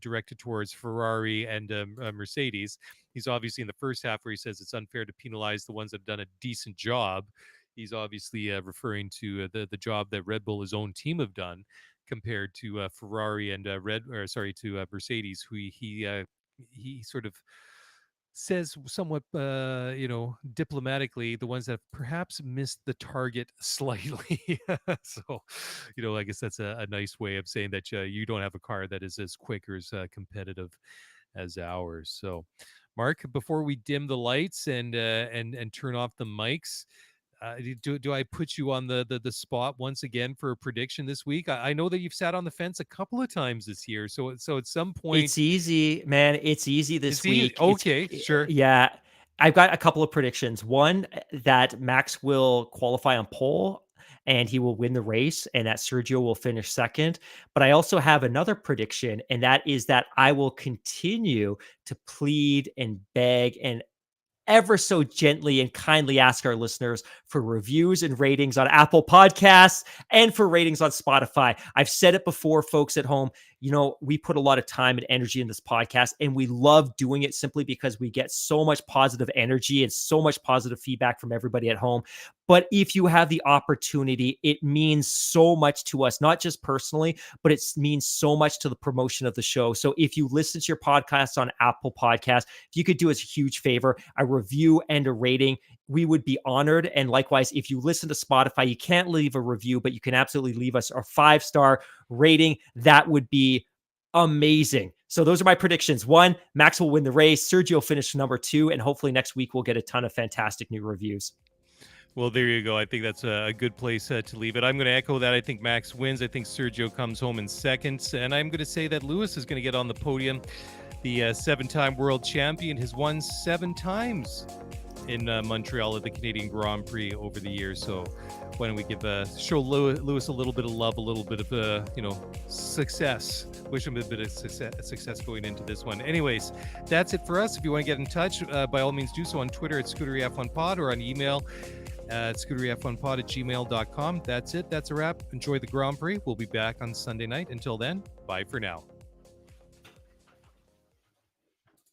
directed towards Ferrari and Mercedes. He's obviously in the first half where he says it's unfair to penalize the ones that have done a decent job. He's obviously referring to the job that Red Bull, his own team, have done compared to Ferrari and to Mercedes, who he sort of says somewhat, diplomatically, the ones that perhaps missed the target slightly. So, I guess that's a nice way of saying that you don't have a car that is as quick or as competitive as ours. So, Mark, before we dim the lights and turn off the mics, do I put you on the spot once again for a prediction this week? I know that you've sat on the fence a couple of times this year, so at some point It's easy, man. It's easy this it's easy. week. Okay, sure. Yeah. I've got a couple of predictions. One, that Max will qualify on pole and he will win the race, and that Sergio will finish second. But I also have another prediction, and that is that I will continue to plead and beg and ever so gently and kindly ask our listeners for reviews and ratings on Apple Podcasts and for ratings on Spotify. I've said it before, folks at home, we put a lot of time and energy in this podcast, and we love doing it simply because we get so much positive energy and so much positive feedback from everybody at home. But if you have the opportunity, it means so much to us, not just personally, but it means so much to the promotion of the show. So if you listen to your podcast on Apple Podcasts, if you could do us a huge favor, a review and a rating, we would be honored. And likewise, if you listen to Spotify, you can't leave a review, but you can absolutely leave us a 5-star rating. That would be amazing. So those are my predictions. 1, Max will win the race. Sergio finished number 2, and hopefully next week we'll get a ton of fantastic new reviews. Well, there you go. I think that's a good place to leave it. I'm going to echo that. I think Max wins. I think Sergio comes home in second. And I'm going to say that Lewis is going to get on the podium. The 7-time world champion has won 7 times in Montreal at the Canadian Grand Prix over the years. So why don't we show Lewis a little bit of love, a little bit of, success. Wish him a bit of success going into this one. Anyways, that's it for us. If you want to get in touch, by all means do so on Twitter at ScooteryF1Pod or on email at scooteryf1pod@gmail.com. That's it. That's a wrap. Enjoy the Grand Prix. We'll be back on Sunday night. Until then, bye for now.